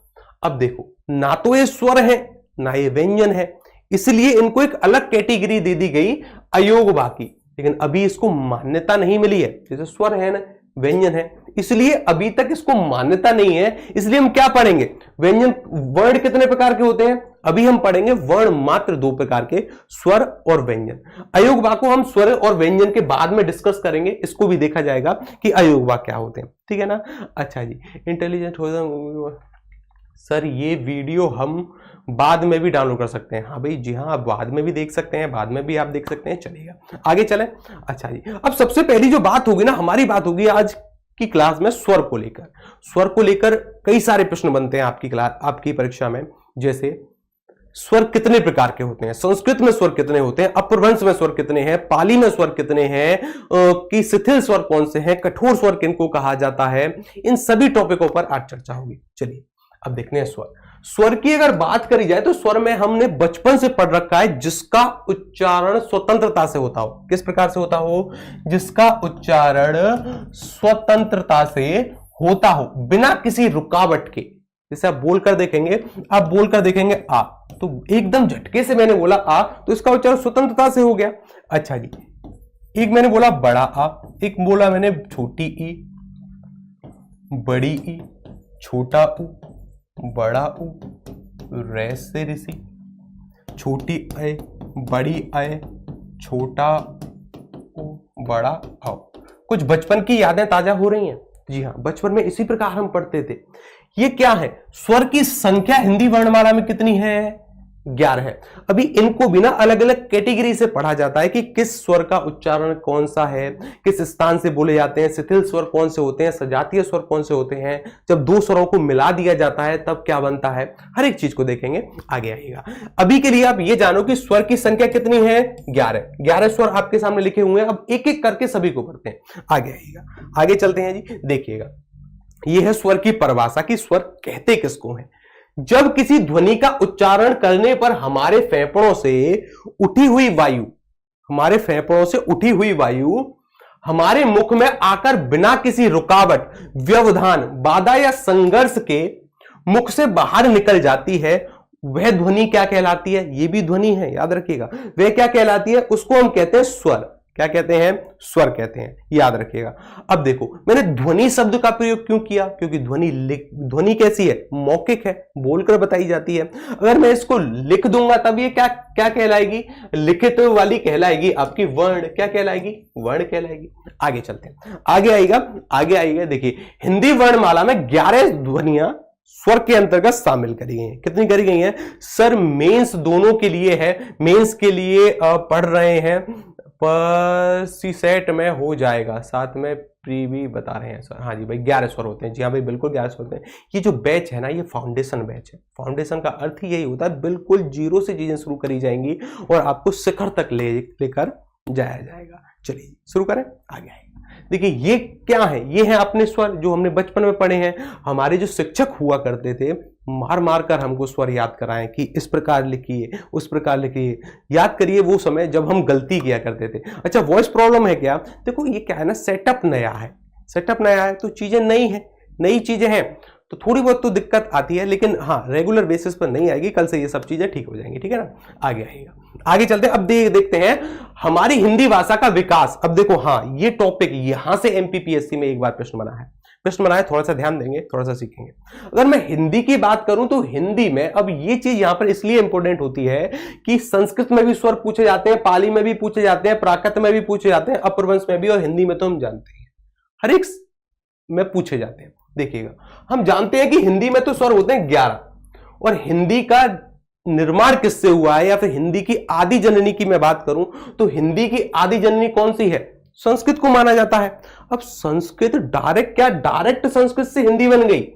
अब देखो, ना तो ये स्वर है ना ये व्यंजन है, इसलिए इनको एक अलग कैटेगरी दे दी गई अयोगवाह की। लेकिन अभी इसको मान्यता नहीं मिली है, जैसे स्वर है ना, व्यंजन है, इसलिए अभी तक इसको मान्यता नहीं है। इसलिए हम क्या पढ़ेंगे, व्यंजन। वर्ण कितने प्रकार के होते हैं, अभी हम पढ़ेंगे वर्ण मात्र दो प्रकार के, स्वर और व्यंजन। अयोगवाह को हम स्वर और व्यंजन के बाद में डिस्कस करेंगे, इसको भी देखा जाएगा कि अयोगवाह क्या होते हैं, ठीक है ना। अच्छा जी, इंटेलिजेंट हो सर, ये वीडियो हम बाद में भी डाउनलोड कर सकते हैं। हाँ भाई, जी हाँ, आप बाद में भी देख सकते हैं, बाद में भी आप देख सकते हैं, चलेगा। आगे चलें। अच्छा जी, अब सबसे पहली जो बात होगी ना, हमारी बात होगी आज की क्लास में स्वर को लेकर। स्वर को लेकर कई सारे प्रश्न बनते हैं आपकी क्लास, आपकी परीक्षा में। जैसे स्वर कितने प्रकार के होते हैं, संस्कृत में स्वर कितने होते हैं, अपभ्रंश में स्वर कितने हैं, पाली में स्वर कितने हैं, कि शिथिल स्वर कौन से हैं, कठोर स्वर किनको कहा जाता है, इन सभी टॉपिकों पर आज चर्चा होगी। चलिए अब देखते हैं स्वर। स्वर की अगर बात करी जाए तो स्वर में हमने बचपन से पढ़ रखा है जिसका उच्चारण स्वतंत्रता से होता हो। किस प्रकार से होता हो, जिसका उच्चारण स्वतंत्रता से होता हो, बिना किसी रुकावट के। जैसे आप बोलकर देखेंगे, आप बोलकर देखेंगे आ, तो एकदम झटके से मैंने बोला आ, तो इसका उच्चारण स्वतंत्रता से हो गया। अच्छा जी, एक मैंने बोला बड़ा आ, एक बोला मैंने छोटी ई, बड़ी ई, छोटा ऊ, बड़ा ऊ, रैस से ऋषि, छोटी अय, बड़ी अय, छोटा ऊ, बड़ा औ। कुछ बचपन की यादें ताजा हो रही हैं। जी हाँ, बचपन में इसी प्रकार हम पढ़ते थे। ये क्या है, स्वर की संख्या हिंदी वर्णमाला में कितनी है, 11 है। अभी इनको भी ना अलग अलग कैटेगरी से पढ़ा जाता है कि किस स्वर का उच्चारण कौन सा है, किस स्थान से बोले जाते हैं, शिथिल स्वर कौन से होते हैं, सजातीय स्वर कौन से होते हैं, जब दो स्वरों को मिला दिया जाता है तब क्या बनता है, हर एक चीज को देखेंगे, आगे आएगा। अभी के लिए आप ये जानो कि स्वर की संख्या कितनी है, 11 स्वर आपके सामने लिखे हुए हैं। अब एक एक करके सभी को पढ़ते हैं, आगे आएगा। आगे चलते हैं जी, देखिएगा, यह है स्वर की परिभाषा कि स्वर कहते किसको हैं। जब किसी ध्वनि का उच्चारण करने पर हमारे फेफड़ों से उठी हुई वायु हमारे मुख में आकर बिना किसी रुकावट, व्यवधान, बाधा या संघर्ष के मुख से बाहर निकल जाती है, वह ध्वनि क्या कहलाती है? ये भी ध्वनि है, याद रखिएगा। वह क्या कहलाती है? उसको हम कहते हैं स्वर। क्या कहते हैं? स्वर कहते हैं, याद रखिएगा। अब देखो, मैंने ध्वनि शब्द का प्रयोग क्यों किया? क्योंकि ध्वनि कैसी है? मौखिक है, बोलकर बताई जाती है। अगर मैं इसको लिख दूंगा तब ये क्या क्या कहलाएगी? लिखित वाली कहलाएगी आपकी वर्ण। क्या कहलाएगी? वर्ण कहलाएगी। आगे चलते हैं, आगे आएगा। देखिए, हिंदी वर्णमाला में 11 ध्वनियां स्वर के अंतर्गत शामिल करी गई हैं। कितनी करी गई हैं? सर मेंस दोनों के लिए है, मेंस के लिए पढ़ रहे हैं, पर सीसेट में हो जाएगा, साथ में प्री भी बता रहे हैं सर। हाँ जी भाई, 11 स्वर होते हैं। जी हाँ भाई, बिल्कुल 11 स्वर होते हैं। ये जो बैच है ना, ये फाउंडेशन बैच है। फाउंडेशन का अर्थ ही यही होता है, बिल्कुल जीरो से चीजें शुरू करी जाएंगी और आपको शिखर तक लेकर जाया जाएगा। चलिए शुरू करें, आगे आएगा। देखिए, ये क्या है? ये है अपने स्वर जो हमने बचपन में पढ़े हैं। हमारे जो शिक्षक हुआ करते थे, मार मार कर हमको स्वर याद कराएं कि इस प्रकार लिखिए, उस प्रकार लिखिए। याद करिए वो समय जब हम गलती किया करते थे। अच्छा, वॉइस प्रॉब्लम है क्या? देखो, ये क्या है ना, सेटअप नया है, सेटअप नया है तो चीजें नई है, नई चीजें हैं तो थोड़ी बहुत तो दिक्कत आती है, लेकिन हाँ, रेगुलर बेसिस पर नहीं आएगी। कल से ये सब चीजें ठीक हो जाएंगी, ठीक है ना। आगे आएगा, आगे चलते हैं। अब देखते हैं हमारी हिंदी भाषा का विकास। अब देखो, हाँ, ये टॉपिक यहां से एमपीपीएससी में एक बार प्रश्न बना है, थोड़ा सा ध्यान देंगे, थोड़ा सा सीखेंगे। अगर मैं हिंदी की बात करूं तो हिंदी में अब ये चीज यहां पर इसलिए इंपॉर्टेंट होती है कि संस्कृत में भी स्वर पूछे जाते हैं, पाली में भी पूछे जाते हैं, प्राकृत में भी पूछे जाते हैं, अपभ्रंश में भी, और हिंदी में तो हम जानते हैं हर एक में पूछे जाते हैं। देखिएगा, हम जानते हैं कि हिंदी में तो स्वर होते हैं 11, और हिंदी का निर्माण किससे हुआ है, या फिर हिंदी की आदि जननी की मैं बात करूं तो हिंदी की आदि जननी कौन सी है? संस्कृत को माना जाता है। अब संस्कृत डायरेक्ट संस्कृत से हिंदी बन गई?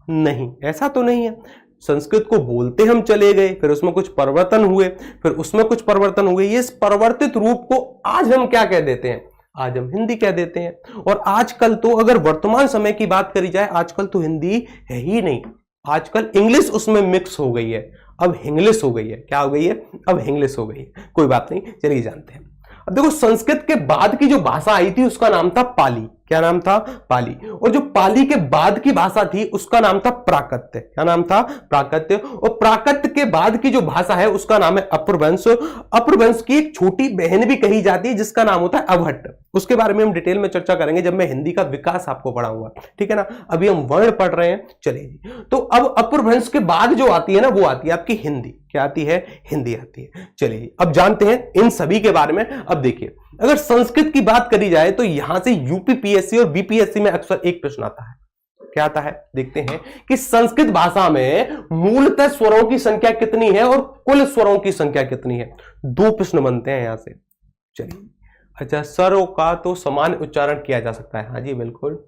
नहीं, ऐसा तो नहीं है। संस्कृत को बोलते हम चले गए, फिर उसमें कुछ परिवर्तन हुए, फिर उसमें कुछ परिवर्तन हुए। ये इस परिवर्तित रूप को आज हम क्या कह देते हैं? आज हम हिंदी कह देते हैं। और आजकल तो अगर वर्तमान समय की बात करी जाए, आजकल तो हिंदी है ही नहीं, आजकल इंग्लिश उसमें मिक्स हो गई है। अब इंग्लिश हो गई है, क्या हो गई है? अब इंग्लिश हो गई है। कोई बात नहीं, चलिए जानते हैं। अब देखो, संस्कृत के बाद की जो भाषा आई थी उसका नाम था पाली। क्या नाम था? पाली। और जो पाली के बाद की भाषा थी उसका नाम था प्राकृत्य। क्या नाम था? प्राकृत्य। और प्राकृत्य के बाद की जो भाषा है उसका नाम है अपभ्रंश। अपभ्रंश की एक छोटी बहन भी कही जाती है जिसका नाम होता है अवहट्ट। उसके बारे में हम डिटेल में चर्चा करेंगे जब मैं हिंदी का विकास आपको पढ़ाऊंगा, ठीक है ना। अभी हम वर्ण पढ़ रहे हैं, चलिए। तो अब अपभ्रंश के बाद जो आती है ना, वो आती है आपकी हिंदी। क्या आती है? हिंदी आती है। चलिए अब जानते हैं इन सभी के बारे में। अब देखिए, अगर संस्कृत की बात करी जाए तो यहां से यूपीपीएससी और बीपीएससी में अक्सर एक प्रश्न आता है। क्या आता है? देखते हैं कि संस्कृत भाषा में मूलतः स्वरों की संख्या कितनी है और कुल स्वरों की संख्या कितनी है। 2 प्रश्न बनते हैं यहां से। चलिए, अच्छा, स्वरों का तो समान उच्चारण किया जा सकता है। हाँ जी, बिल्कुल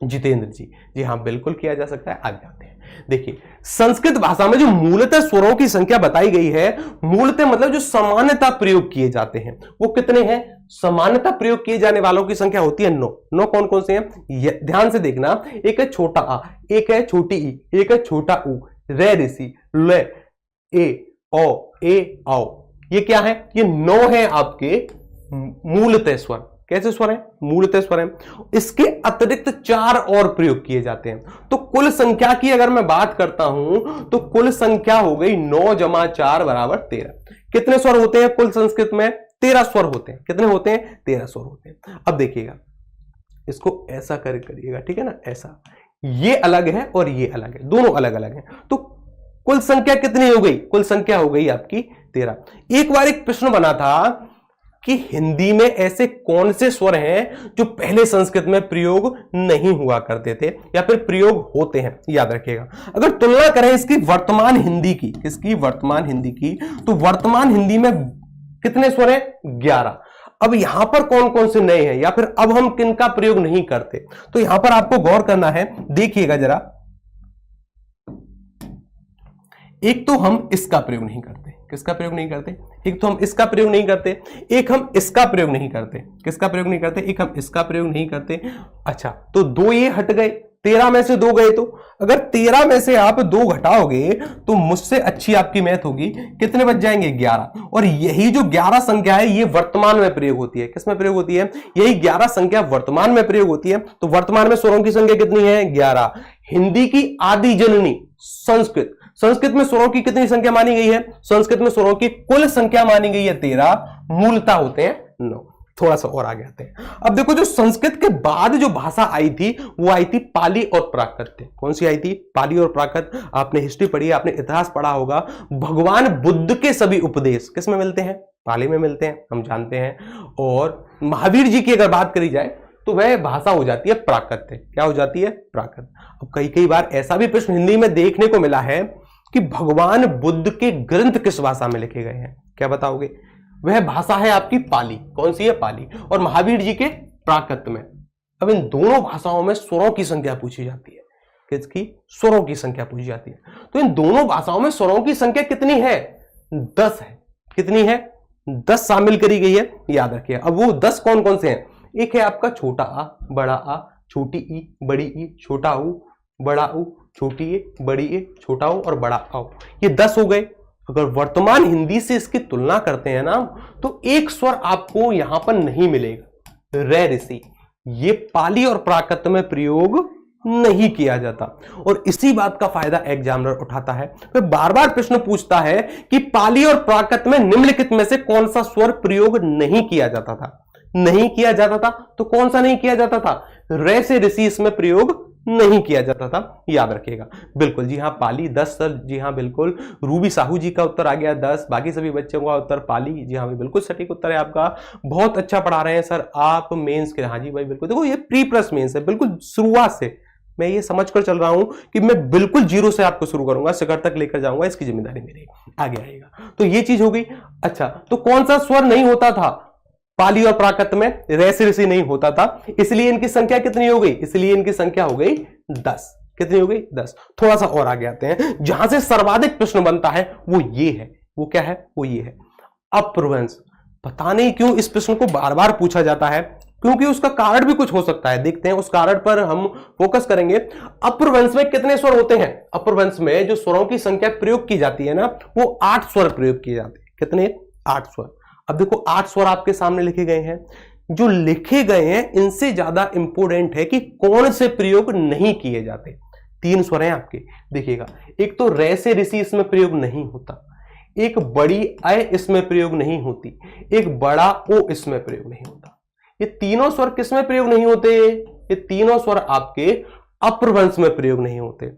जितेंद्र जी, जी हाँ, बिल्कुल किया जा सकता है। आगे आते हैं। देखिए, संस्कृत भाषा में जो मूलतः स्वरों की संख्या बताई गई है, मूलतः मतलब जो सामान्यतः प्रयोग किए जाते हैं, वो कितने हैं? सामान्यतः प्रयोग किए जाने वालों की संख्या होती है 9। 9 कौन कौन से हैं? ध्यान से देखना। एक है छोटा आ, एक है छोटी ई, एक है छोटा उ, रे ऋषि, ले, ए, ओ, ए, आओ। ये क्या है? ये 9 है आपके मूलतः स्वर। कैसे स्वर है? मूलतः स्वर है। इसके अतिरिक्त 4 और प्रयोग किए जाते हैं। तो कुल संख्या की अगर मैं बात करता हूं तो कुल संख्या हो गई 9 + 4 = 13। कितने स्वर होते हैं कुल संस्कृत में? 13 स्वर होते हैं। कितने होते हैं? 13 स्वर होते हैं। अब देखिएगा, इसको ऐसा करिएगा, ठीक है ना, ऐसा। ये अलग है और ये अलग है, दोनों अलग अलग है। तो कुल संख्या कितनी हो गई? कुल संख्या हो गई आपकी 13। एक बार एक प्रश्न बना था कि हिंदी में ऐसे कौन से स्वर हैं जो पहले संस्कृत में प्रयोग नहीं हुआ करते थे या फिर प्रयोग होते हैं। याद रखिएगा, अगर तुलना करें इसकी वर्तमान हिंदी की, किसकी? वर्तमान हिंदी की, तो वर्तमान हिंदी में कितने स्वर हैं? 11। अब यहां पर कौन कौन से नए हैं या फिर अब हम किनका प्रयोग नहीं करते, तो यहां पर आपको गौर करना है। देखिएगा जरा, एक तो हम इसका प्रयोग नहीं करते। किसका प्रयोग नहीं करते? एक तो हम इसका प्रयोग नहीं करते, एक हम इसका प्रयोग नहीं करते। किसका प्रयोग नहीं करते? एक हम इसका प्रयोग नहीं करते। अच्छा, तो 2 ये हट गए, 13 में से 2 गए। तो अगर 13 में से आप 2 घटाओगे तो मुझसे अच्छी आपकी मैथ होगी, कितने बच जाएंगे? 11। और यही जो 11 संख्या है ये वर्तमान में प्रयोग होती है। किसमें प्रयोग होती है? यही 11 संख्या वर्तमान में प्रयोग होती है। तो वर्तमान में स्वरों की संख्या कितनी है? 11। हिंदी की आदि जननी संस्कृत, संस्कृत में स्वरों की कितनी संख्या मानी गई है? संस्कृत में स्वरों की कुल संख्या मानी गई है 13, मूलतः होते हैं 9। थोड़ा सा और आगे आते हैं। अब देखो, जो संस्कृत के बाद जो भाषा आई थी वो आई थी पाली और प्राकृत। कौन सी आई थी? पाली और प्राकृत। आपने हिस्ट्री पढ़ी, आपने इतिहास पढ़ा होगा। भगवान बुद्ध के सभी उपदेश किस में मिलते हैं? पाली में मिलते हैं, हम जानते हैं। और महावीर जी की अगर बात करी जाए तो वह भाषा हो जाती है प्राकृत। क्या हो जाती है? प्राकृत। अब कई बार ऐसा भी प्रश्न हिंदी में देखने को मिला है कि भगवान बुद्ध के ग्रंथ किस भाषा में लिखे गए हैं? क्या बताओगे? वह भाषा है आपकी पाली। कौन सी है? पाली। और महावीर जी के प्राकृत में। अब इन दोनों भाषाओं में स्वरों की संख्या पूछी जाती है। किसकी? स्वरों की संख्या पूछी जाती है। तो इन दोनों भाषाओं में स्वरों की संख्या कितनी है? 10 है। कितनी है? 10 शामिल करी गई है, याद रखिए। अब वो 10 कौन कौन से हैं? एक है आपका छोटा आ, बड़ा आ, छोटी ई, बड़ी ई, छोटा ऊ, बड़ा ऊ, छोटी ए, बड़ी ए, छोटा ऊ और बड़ा आओ। ये 10 हो गए। अगर वर्तमान हिंदी से इसकी तुलना करते हैं ना, तो एक स्वर आपको यहां पर नहीं मिलेगा, रे ऋषि। ये पाली और प्राकृत में प्रयोग नहीं किया जाता। और इसी बात का फायदा एग्जामिनर उठाता है। वह बार बार प्रश्न पूछता है कि पाली और प्राकृत में निम्नलिखित में से कौन सा स्वर प्रयोग नहीं किया जाता था? नहीं किया जाता था तो कौन सा नहीं किया जाता था? रे से ऋषि इसमें प्रयोग नहीं किया जाता था, याद रखिएगा। बिल्कुल जी हाँ, पाली 10 सर। जी हाँ बिल्कुल, रूबी साहू जी का उत्तर आ गया 10। बाकी सभी बच्चों का उत्तर पाली। जी हाँ भाई, बिल्कुल सटीक उत्तर है आपका। बहुत अच्छा पढ़ा रहे हैं सर आप मेंस के। हाँ जी भाई बिल्कुल। देखो, ये प्री प्लस मेंस है। बिल्कुल शुरुआत से मैं ये समझकर चल रहा हूं कि मैं बिल्कुल जीरो से आपको शुरू करूंगा, शिखर तक लेकर जाऊंगा। इसकी जिम्मेदारी मेरी, आगे आएगा। तो ये चीज हो गई। अच्छा, तो कौन सा स्वर नहीं होता था पाली और प्राकृत में? रे से ऋषि नहीं होता था, इसलिए इनकी संख्या कितनी हो गई? इसलिए इनकी संख्या हो गई 10। कितनी हो गई? 10। थोड़ा सा और आगे आते हैं। जहां से सर्वाधिक प्रश्न बनता है वो ये है। वो क्या है? वो ये है अपभ्रंश। पता नहीं क्यों इस प्रश्न को बार बार पूछा जाता है, क्योंकि उसका कारण भी कुछ हो सकता है। देखते हैं, उस कारण पर हम फोकस करेंगे। अपभ्रंश में कितने स्वर होते हैं? अपभ्रंश में जो स्वरों की संख्या प्रयोग की जाती है ना, वो 8 स्वर प्रयोग किए जाते हैं। कितने? 8 स्वर। अब देखो, 8 स्वर आपके सामने लिखे गए हैं। जो लिखे गए हैं इनसे ज्यादा इंपोर्टेंट है कि कौन से प्रयोग नहीं किए जाते। 3 स्वर हैं आपके, देखिएगा। एक तो रे से ऋषि इसमें प्रयोग नहीं होता, एक बड़ी अ इसमें प्रयोग नहीं होती, एक बड़ा ओ इसमें प्रयोग नहीं होता। ये तीनों स्वर किसमें प्रयोग नहीं होते? ये तीनों स्वर आपके अपभ्रंश में प्रयोग नहीं होते।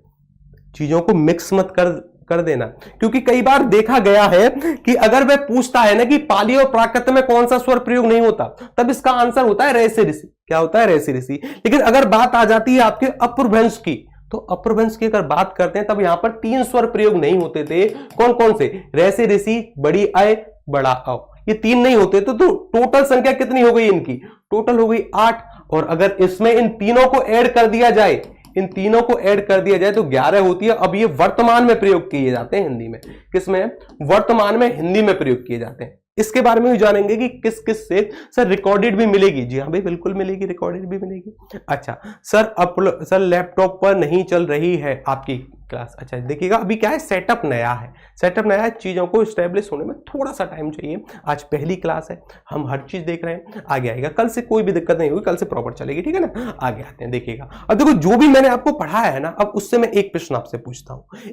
चीजों को मिक्स मत कर देना, क्योंकि कई बार देखा गया है कि अगर वह पूछता है ना कि पाली और प्राकृत में कौन सा स्वर प्रयोग नहीं होता, तब इसका आंसर होता है रे से ऋषि। क्या होता है? रे से ऋषि। लेकिन अगर बात आ जाती है आपके अपभ्रंश की, तो अपभ्रंश की अगर बात करते हैं तब यहां पर 3 स्वर प्रयोग नहीं होते थे। कौन कौन से? रे से ऋषि, बड़ी अ, बड़ा औ। ये 3 नहीं होते तो टोटल संख्या कितनी हो गई इनकी? टोटल हो गई 8। और अगर इसमें इन तीनों को ऐड कर दिया जाए, इन तीनों को ऐड कर दिया जाए तो 11 होती है। अब ये वर्तमान में प्रयोग किए जाते हैं हिंदी में। किसमें? वर्तमान में हिंदी में प्रयोग किए जाते हैं। इसके बारे में भी जानेंगे कि किस किस से सर रिकॉर्डेड भी मिलेगी। जी हाँ भाई बिल्कुल मिलेगी, रिकॉर्डेड भी मिलेगी। अच्छा सर लैपटॉप पर नहीं चल रही है आपकी क्लास। अच्छा देखिएगा, अभी क्या है, सेटअप नया है। सेटअप नया है, चीजों को स्टेब्लिश होने में थोड़ा सा टाइम चाहिए। आज पहली क्लास है, हम हर चीज देख रहे हैं। आगे आएगा, कल से कोई भी दिक्कत नहीं होगी, कल से प्रॉपर चलेगी, ठीक है ना। आगे आते हैं, देखिएगा। अब देखो, जो भी मैंने आपको पढ़ाया है ना, अब उससे मैं एक प्रश्न आपसे पूछता हूं।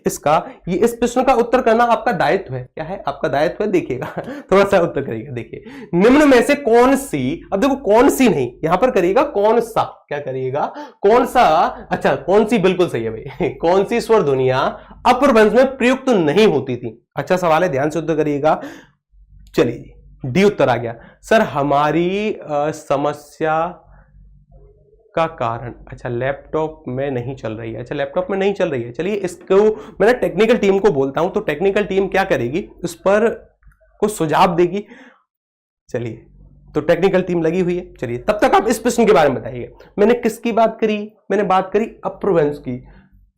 इस प्रश्न का उत्तर करना आपका दायित्व है। क्या है? आपका दायित्व है। देखिएगा, थोड़ा सा उत्तर करिएगा। देखिए, निम्न में से कौन सी, अब देखो कौन सी नहीं, यहां पर करिएगा कौन सा। क्या करिएगा? कौन सा। अच्छा, कौन सी बिल्कुल सही है भाई। कौन सी स्वर ध्वनियां अपभ्रंश में प्रयुक्त तो नहीं होती थी? अच्छा सवाल है, ध्यान से उत्तर करिएगा। चलिए, डी उत्तर आ गया। सर हमारी समस्या का कारण, अच्छा लैपटॉप में नहीं चल रही है। अच्छा लैपटॉप में नहीं चल रही है, चलिए इसको मैं टेक्निकल टीम को बोलता हूं, तो टेक्निकल टीम क्या करेगी, उस पर कुछ सुझाव देगी। चलिए, तो टेक्निकल टीम लगी हुई है। चलिए, तब तक आप इस प्रश्न के बारे में बताइए। मैंने किसकी बात करी? मैंने बात करी अपभ्रंश की।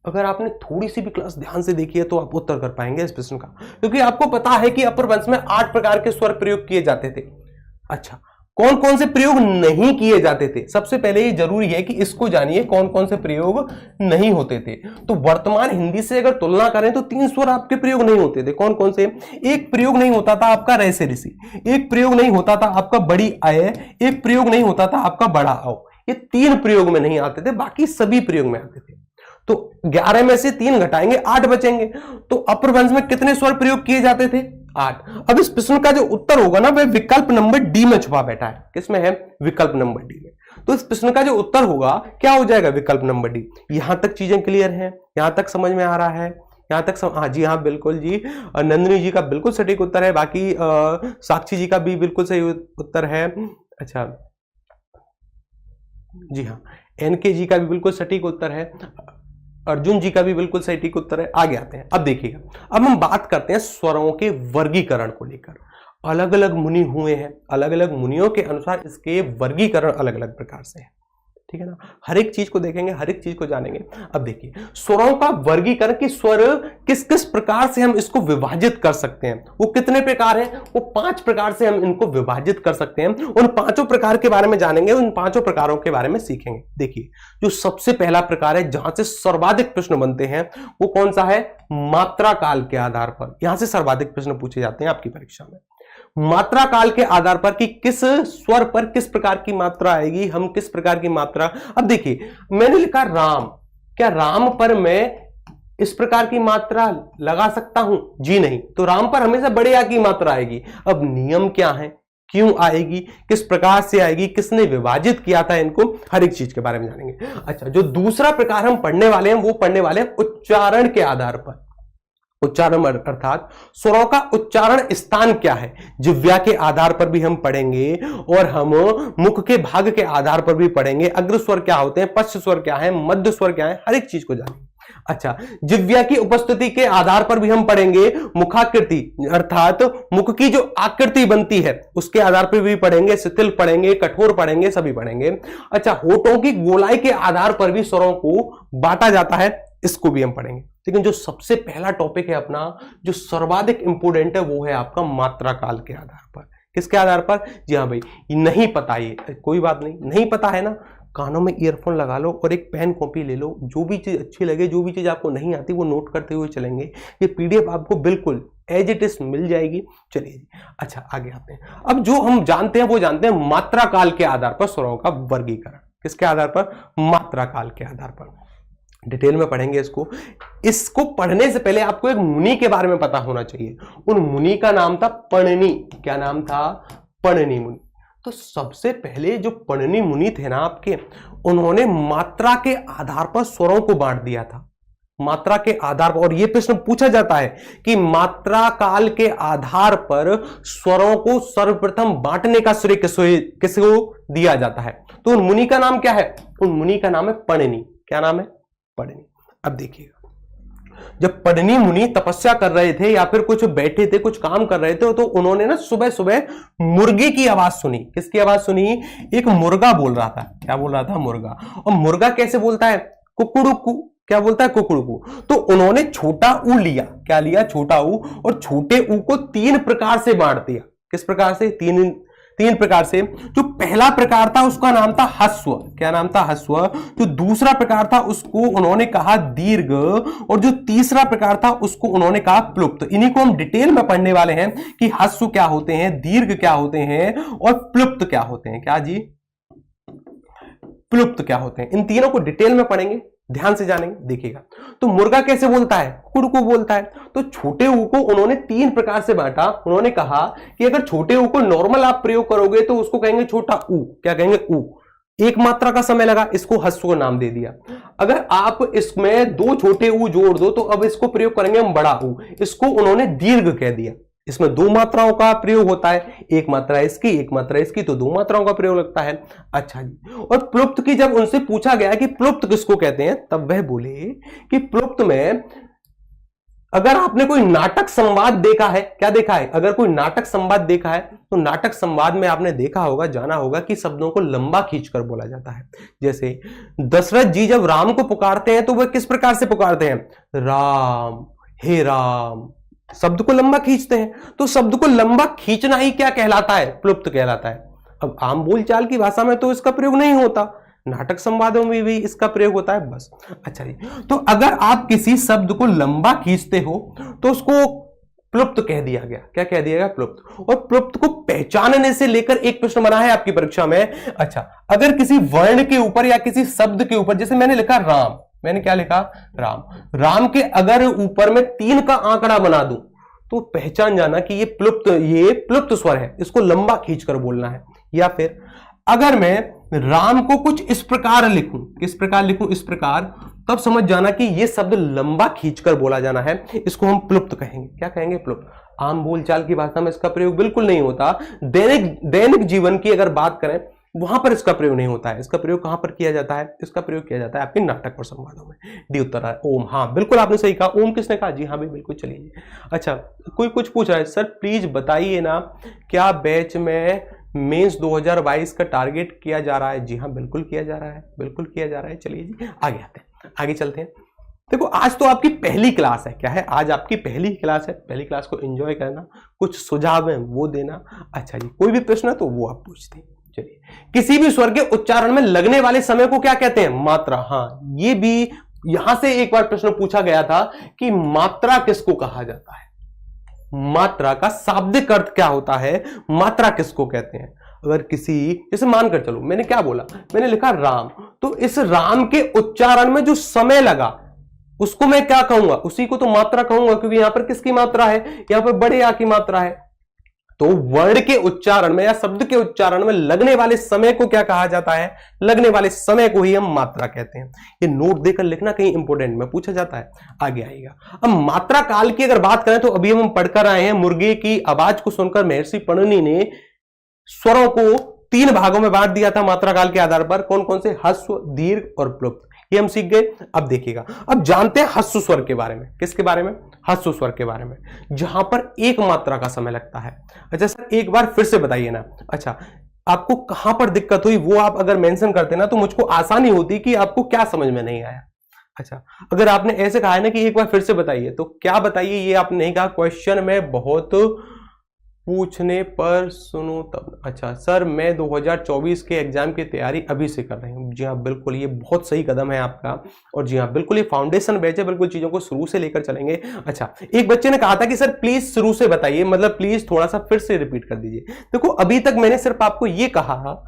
अगर आपने थोड़ी सी भी क्लास ध्यान से देखी है तो आप उत्तर कर पाएंगे इस प्रश्न का, क्योंकि आपको पता है कि अपभ्रंश में 8 प्रकार के स्वर प्रयोग किए जाते थे। अच्छा, कौन कौन से प्रयोग नहीं किए जाते थे? सबसे पहले ये जरूरी है कि इसको जानिए, कौन कौन से प्रयोग नहीं होते थे। तो वर्तमान हिंदी से अगर तुलना करें तो 3 स्वर आपके प्रयोग नहीं होते थे। कौन कौन से? एक प्रयोग नहीं होता था आपका रे से ऋषि, एक प्रयोग नहीं होता था आपका बड़ी अ, एक प्रयोग नहीं होता था आपका बड़ा औ। ये 3 प्रयोग में नहीं आते थे, बाकी सभी प्रयोग में आते थे। तो 11 में से 3 घटाएंगे 8 बचेंगे। तो अपभ्रंश में कितने स्वर प्रयोग किए जाते थे? 8। अब इस प्रश्न का जो उत्तर होगा ना वह विकल्प नंबर डी में छुपा बैठा है। किसमें है? विकल्प नंबर डी में। तो इस प्रश्न का जो उत्तर होगा क्या हो जाएगा? विकल्प नंबर डी। यहां तक चीजें क्लियर हैं? यहां तक समझ में आ रहा है? यहां तक हाँ जी, हाँ बिल्कुल जी, नंदिनी जी का बिल्कुल सटीक उत्तर है। बाकी साक्षी जी का भी बिल्कुल सही उत्तर है। अच्छा जी हाँ, एनके जी का भी बिल्कुल सटीक उत्तर है। अर्जुन जी का भी बिल्कुल सटीक उत्तर है। आगे आते हैं। अब देखिएगा, अब हम बात करते हैं स्वरों के वर्गीकरण को लेकर। अलग अलग मुनि हुए हैं, अलग अलग मुनियों के अनुसार इसके वर्गीकरण अलग अलग प्रकार से है। ठीक है ना? हर एक चीज को देखेंगे, हर एक चीज को जानेंगे। अब देखिए स्वरों का वर्गीकरण की स्वर किस किस प्रकार से हम इसको विभाजित कर सकते हैं। वो कितने प्रकार हैं? वो 5 प्रकार से हम इनको विभाजित कर सकते हैं। उन 5 प्रकार के बारे में जानेंगे, उन 5 प्रकारों के बारे में सीखेंगे। देखिए जो सबसे पहला प्रकार है जहां से सर्वाधिक प्रश्न बनते हैं वो कौन सा है? मात्रा काल के आधार पर। यहां से सर्वाधिक प्रश्न पूछे जाते हैं आपकी परीक्षा में। मात्रा काल के आधार पर कि किस स्वर पर किस प्रकार की मात्रा आएगी, हम किस प्रकार की मात्रा। अब देखिए मैंने लिखा राम, क्या राम पर मैं इस प्रकार की मात्रा लगा सकता हूं? जी नहीं। तो राम पर हमेशा बड़े आ की मात्रा आएगी। अब नियम क्या है, क्यों आएगी, किस प्रकार से आएगी, किसने विभाजित किया था इनको, हर एक चीज के बारे में जानेंगे। अच्छा, जो दूसरा प्रकार हम पढ़ने वाले हैं वो पढ़ने वाले हैं उच्चारण के आधार पर। उच्चारण अर्थात स्वरों का उच्चारण स्थान क्या है, जिह्वा के आधार पर भी हम पढ़ेंगे और हम मुख के भाग के आधार पर भी पढ़ेंगे। अग्र स्वर क्या होते हैं, पश्च स्वर क्या है, मध्य स्वर क्या है, हर एक चीज को जानेंगे। अच्छा, जिह्वा की उपस्थिति के आधार पर भी हम पढ़ेंगे। मुखाकृति अर्थात मुख की जो आकृति बनती है उसके आधार पर भी पढ़ेंगे। शिथिल पढ़ेंगे, कठोर पढ़ेंगे, सभी पढ़ेंगे। अच्छा, होठों की गोलाई के आधार पर भी स्वरों को बांटा जाता है, इसको भी हम पढ़ेंगे। लेकिन जो सबसे पहला टॉपिक है अपना, जो सर्वाधिक इंपोर्टेंट है, वो है आपका मात्रा काल के आधार पर। किसके आधार पर? जी हाँ भाई, नहीं पता, ये कोई बात नहीं, नहीं पता है ना, कानों में ईयरफोन लगा लो और एक पेन कॉपी ले लो। जो भी चीज अच्छी लगे, जो भी चीज आपको नहीं आती वो नोट करते हुए चलेंगे। ये पीडीएफ आपको बिल्कुल एज इट इज मिल जाएगी। चलिए जी, अच्छा आगे आते हैं। अब जो हम जानते हैं वो जानते हैं मात्रा काल के आधार पर स्वरों का वर्गीकरण। किसके आधार पर? मात्रा काल के आधार पर। डिटेल में पढ़ेंगे इसको। इसको पढ़ने से पहले आपको एक मुनि के बारे में पता होना चाहिए। उन मुनि का नाम था पणनि। क्या नाम था? पणनि मुनि। तो सबसे पहले जो पणनि मुनि थे ना आपके, उन्होंने मात्रा के आधार पर स्वरों को बांट दिया था। मात्रा के आधार पर, और यह प्रश्न पूछा जाता है कि मात्रा काल के आधार पर स्वरों को सर्वप्रथम बांटने का श्रेय किसको दिया जाता है? तो उन मुनि का नाम क्या है? उन मुनि का नाम है पणनि। क्या नाम है? पणनि। अब देखिएगा, जब पणनि मुनि तपस्या कर रहे थे या फिर कुछ बैठे थे, कुछ काम कर रहे थे, तो उन्होंने ना सुबह सुबह मुर्गे की आवाज सुनी। किसकी आवाज सुनी? एक मुर्गा बोल रहा था। क्या बोल रहा था? मुर्गा। और मुर्गा कैसे बोलता है? कुकुड़ुकू। क्या बोलता है? कुकुड़ुकू। तो उन्होंने छोटा ऊ लिया। क्या लिया? छोटा ऊ। और छोटे ऊ को 3 प्रकार से बांट दिया। किस प्रकार से? तीन प्रकार से। जो पहला प्रकार था उसका नाम था हस्व। क्या नाम था? हस्व। जो दूसरा प्रकार था उसको उन्होंने कहा दीर्घ, और जो तीसरा प्रकार था उसको उन्होंने कहा प्लुप्त। इन्हीं को हम डिटेल में पढ़ने वाले हैं कि हस्व क्या होते हैं, दीर्घ क्या होते हैं और प्लुप्त क्या होते हैं। क्या जी? प्लुप्त क्या होते हैं। इन तीनों को डिटेल में पढ़ेंगे, ध्यान से जानेंगे। देखिएगा, तो मुर्गा कैसे बोलता है? कुड़कू बोलता है। तो छोटे ऊ को उन्होंने 3 प्रकार से बांटा। उन्होंने कहा कि अगर छोटे ऊ को नॉर्मल आप प्रयोग करोगे तो उसको कहेंगे छोटा ऊ। क्या कहेंगे? ऊ। 1 मात्रा का समय लगा, इसको हस्व को नाम दे दिया। अगर आप इसमें 2 छोटे ऊ जोड़ दो तो अब इसको प्रयोग करेंगे हम बड़ा ऊ। इसको उन्होंने दीर्घ कह दिया। इसमें 2 मात्राओं का प्रयोग होता है, 1 मात्रा इसकी, 1 मात्रा इसकी, तो 2 मात्राओं का प्रयोग लगता है। अच्छा जी, और प्लुप्त की जब उनसे पूछा गया कि प्लुप्त किसको कहते हैं, तब वह बोले कि प्लुप्त में अगर आपने कोई नाटक संवाद देखा है। क्या देखा है? अगर कोई नाटक संवाद देखा है तो नाटक संवाद में आपने देखा होगा, जाना होगा कि शब्दों को लंबा खींचकर बोला जाता है। जैसे दशरथ जी जब राम को पुकारते हैं तो वह किस प्रकार से पुकारते हैं? राम, हे राम। शब्द को लंबा खींचते हैं। तो शब्द को लंबा खींचना ही क्या कहलाता है? प्लुप्त कहलाता है। अब आम बोलचाल की भाषा में तो इसका प्रयोग नहीं होता, नाटक संवादों में भी इसका प्रयोग होता है बस। अच्छा जी, तो अगर आप किसी शब्द को लंबा खींचते हो तो उसको प्लुप्त कह दिया गया। क्या कह दिया गया? प्लुप्त। और प्लुप्त को पहचानने से लेकर एक प्रश्न बना है आपकी परीक्षा में। अच्छा, अगर किसी वर्ण के ऊपर या किसी शब्द के ऊपर, जैसे मैंने लिखा राम, मैंने क्या लिखा, राम। राम के अगर ऊपर में 3 का आंकड़ा बना दूं तो पहचान जाना कि ये प्लुप्त स्वर है, इसको लंबा खींचकर बोलना है। या फिर अगर मैं राम को कुछ इस प्रकार लिखूं, किस प्रकार लिखूं, इस प्रकार, तब समझ जाना कि ये शब्द लंबा खींचकर बोला जाना है, इसको हम प्लुप्त कहेंगे। क्या कहेंगे, प्लुप्त। आम बोलचाल की भाषा में इसका प्रयोग बिल्कुल नहीं होता। दैनिक जीवन की अगर बात करें वहां पर इसका प्रयोग नहीं होता है। इसका प्रयोग कहां पर किया जाता है, इसका प्रयोग किया जाता है आपके नाटक और संवादों में। डी उत्तर है ओम। हाँ बिल्कुल आपने सही कहा, ओम किसने कहा, जी हाँ भाई बिल्कुल। चलिए अच्छा, कोई कुछ पूछ रहा है, सर प्लीज बताइए ना क्या बैच में मेंस 2022 का टारगेट किया जा रहा है। जी हाँ बिल्कुल किया जा रहा है, बिल्कुल किया जा रहा है। चलिए जी आगे आते हैं, आगे चलते हैं। देखो आज तो आपकी पहली क्लास है, क्या है, आज आपकी पहली क्लास है। पहली क्लास को एंजॉय करना, कुछ सुझाव है वो देना। अच्छा जी, कोई भी प्रश्न है तो वो आप पूछते हैं। चलिए, किसी भी स्वर के उच्चारण में लगने वाले समय को क्या कहते हैं, मात्रा। हाँ ये भी यहां से एक बार प्रश्न पूछा गया था कि मात्रा किसको कहा जाता है, मात्रा का शाब्दिक अर्थ क्या होता है, मात्रा किसको कहते हैं। अगर किसी, जैसे मानकर चलो मैंने क्या बोला, मैंने लिखा राम, तो इस राम के उच्चारण में जो समय लगा उसको मैं क्या कहूंगा, उसी को तो मात्रा कहूंगा, क्योंकि यहां पर किसकी मात्रा है, यहां पर बड़े आ की मात्रा है। तो वर्ण के उच्चारण में या शब्द के उच्चारण में लगने वाले समय को क्या कहा जाता है, लगने वाले समय को ही हम मात्रा कहते हैं। ये नोट देकर लिखना कहीं इंपॉर्टेंट में पूछा जाता है, आगे आएगा। अब मात्रा काल की अगर बात करें तो अभी हम पढ़कर आए हैं, मुर्गे की आवाज को सुनकर महर्षि पणिनि ने स्वरों को 3 भागों में बांट दिया था मात्रा काल के आधार पर। कौन कौन से, ह्रस्व, दीर्घ और प्लुप्त, ये हम सीख गए। अब देखिएगा, अब जानते हैं ह्रस्व स्वर के बारे में। किसके बारे में, ह्रस्व स्वर के बारे में, जहां पर एक मात्रा का समय लगता है। अच्छा सर एक बार फिर से बताइए ना। अच्छा आपको कहां पर दिक्कत हुई वो आप अगर मेंशन करते ना तो मुझको आसानी होती कि आपको क्या समझ में नहीं आया। अच्छा अगर आपने ऐसे कहा है ना कि एक बार फिर से बताइए, तो क्या बताइए ये आपने नहीं कहा, क्वेश्चन में बहुत पूछने पर सुनो तब। अच्छा सर मैं 2024 के एग्जाम की तैयारी अभी से कर रही हूँ। जी हाँ बिल्कुल, ये बहुत सही कदम है आपका। और जी हाँ बिल्कुल, ये फाउंडेशन बैच है, बिल्कुल चीजों को शुरू से लेकर चलेंगे। अच्छा एक बच्चे ने कहा था कि सर प्लीज शुरू से बताइए, मतलब प्लीज थोड़ा सा फिर से रिपीट कर दीजिए। देखो अभी तक मैंने सिर्फ आपको ये कहा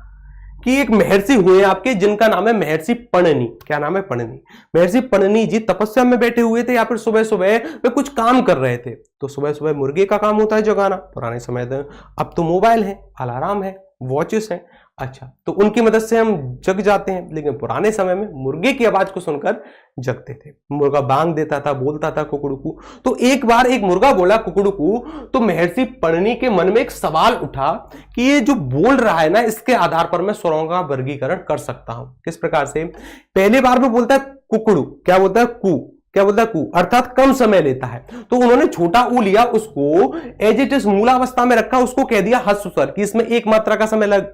कि एक महर्षि हुए आपके जिनका नाम है महर्षि पणिनि। क्या नाम है, पणिनि। महर्षि पणिनि जी तपस्या में बैठे हुए थे या फिर सुबह सुबह वे कुछ काम कर रहे थे। तो सुबह सुबह मुर्गे का काम होता है जगाना, पुराने समय में। अब तो मोबाइल है, अलार्म है, वॉचेस है। अच्छा तो उनकी मदद से हम जग जाते हैं, लेकिन पुराने समय में मुर्गे की आवाज को सुनकर जगते थे। मुर्गा बांग देता था, बोलता था कुकड़ुकू। तो एक बार एक मुर्गा बोला कुकड़ुकू, तो महर्षि पणिनि के मन में एक सवाल उठा कि ये जो बोल रहा है ना, इसके आधार पर मैं स्वरों का वर्गीकरण कर सकता हूं। किस प्रकार से, पहले बार में बोलता है कुकड़ू, क्या बोलता है, कू, क्या बोलता है, कू, अर्थात कम समय लेता है। तो उन्होंने छोटा ऊ लिया, उसको एज इट इज मूलावस्था में रखा, उसको कह दिया ह्रस्व स्वर कि इसमें एक मात्रा का समय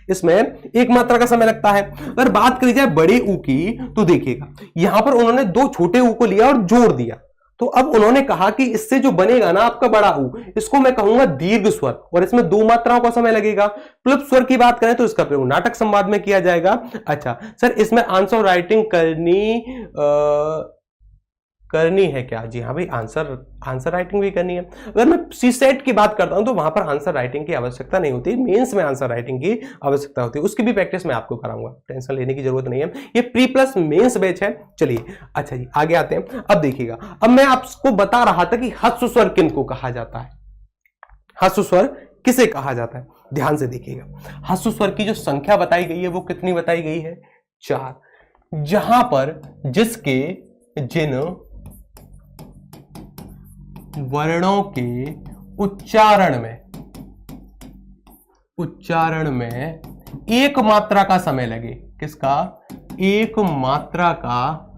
इसमें एक मात्रा का समय लगता है। अगर बात करी जाए बड़े ऊ की, तो देखिएगा यहां पर उन्होंने 2 छोटे ऊ को लिया और जोड़ दिया। तो अब उन्होंने कहा कि इससे जो बनेगा ना आपका बड़ा ऊ, इसको मैं कहूंगा दीर्घ स्वर, और इसमें 2 मात्राओं का समय लगेगा। प्लुप्त स्वर की बात करें तो इसका प्रयोग नाटक संवाद में किया जाएगा। अच्छा सर इसमें आंसर राइटिंग करनी है क्या, जी हाँ भाई आंसर राइटिंग भी करनी है। अगर मैं सीसेट की बात करता हूं तो वहां पर आंसर राइटिंग की आवश्यकता नहीं होती, मेंस में आंसर राइटिंग की आवश्यकता होती है। उसकी भी प्रैक्टिस मैं आपको कराऊंगा, टेंशन लेने की जरूरत नहीं है, ये प्री प्लस मेंस बैच है। चलिए अच्छा जी आगे आते हैं। अब देखिएगा, अब मैं आपको बता रहा था कि ह्रस्व स्वर किनको कहा जाता है, ह्रस्व स्वर किसे कहा जाता है। ध्यान से देखिएगा, ह्रस्व स्वर की जो संख्या बताई गई है वो कितनी बताई गई है, 4। जहां पर जिसके जिन वर्णों के उच्चारण में एक मात्रा का समय लगे। किसका, एक मात्रा का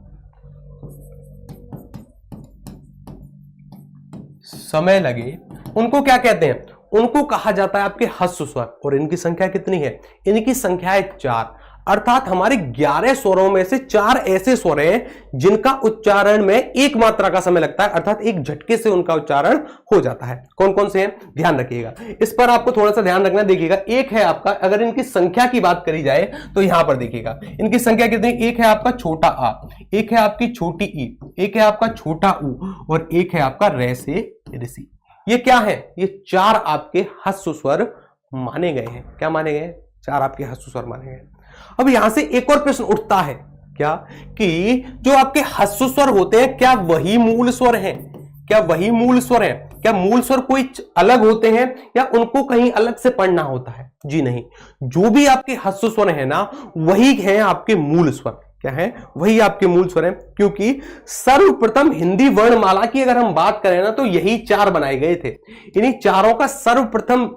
समय लगे, उनको क्या कहते हैं, उनको कहा जाता है आपके ह्रस्व स्वर। और इनकी संख्या कितनी है, इनकी संख्या है 4। अर्थात हमारे 11 स्वरों में से 4 ऐसे स्वर हैं जिनका उच्चारण में एक मात्रा का समय लगता है, अर्थात एक झटके से उनका उच्चारण हो जाता है। कौन कौन से हैं, ध्यान रखिएगा, इस पर आपको थोड़ा सा ध्यान रखना। देखिएगा एक है आपका, अगर इनकी संख्या की बात करी जाए तो यहां पर देखिएगा इनकी संख्या कितनी, एक है आपका छोटा आ, एक है आपकी छोटी ई, एक है आपका छोटा ऊ, और एक है आपका रे से ऋषि। ये क्या है, ये 4 आपके ह्रस्व स्वर माने गए हैं। क्या माने गए हैं, 4 आपके ह्रस्व स्वर माने गए हैं। अब यहां से एक और प्रश्न उठता है क्या कि जो आपके ह्रस्व स्वर होते हैं क्या वही मूल स्वर हैं? क्या वही मूल स्वर हैं? क्या मूल स्वर कोई अलग होते हैं या उनको कहीं अलग से पढ़ना होता है? जी नहीं, जो भी आपके ह्रस्व स्वर है ना वही है आपके मूल स्वर। क्या है? वही आपके मूल स्वर हैं, क्योंकि सर्वप्रथम हिंदी वर्णमाला की अगर हम बात करें ना तो यही 4 बनाए गए थे। इन्हीं चारों का सर्वप्रथम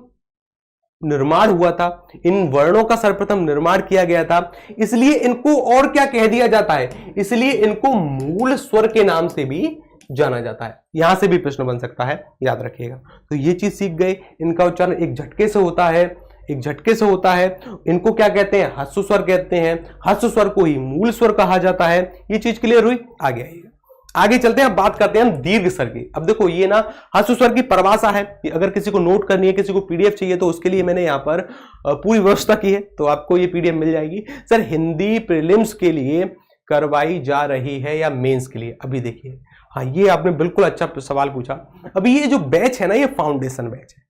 निर्माण हुआ था, इन वर्णों का सर्वप्रथम निर्माण किया गया था, इसलिए इनको और क्या कह दिया जाता है? इसलिए इनको मूल स्वर के नाम से भी जाना जाता है। यहां से भी प्रश्न बन सकता है, याद रखिएगा। तो ये चीज सीख गए, इनका उच्चारण एक झटके से होता है, एक झटके से होता है। इनको क्या कहते हैं? ह्रस्व स्वर कहते हैं। ह्रस्व स्वर को ही मूल स्वर कहा जाता है। ये चीज क्लियर हुई? आगे आइएगा, आगे चलते हैं। अब बात करते हैं हम दीर्घ स्वर की। अब देखो ये ना ह्रस्व स्वर की परिभाषा है, अगर किसी को नोट करनी है, किसी को पीडीएफ चाहिए तो उसके लिए मैंने यहाँ पर पूरी व्यवस्था की है, तो आपको ये पीडीएफ मिल जाएगी। सर हिंदी प्रीलिम्स के लिए करवाई जा रही है या मेंस के लिए? अभी देखिए, हाँ ये आपने बिल्कुल अच्छा सवाल पूछा। अभी ये जो बैच है ना ये फाउंडेशन बैच है।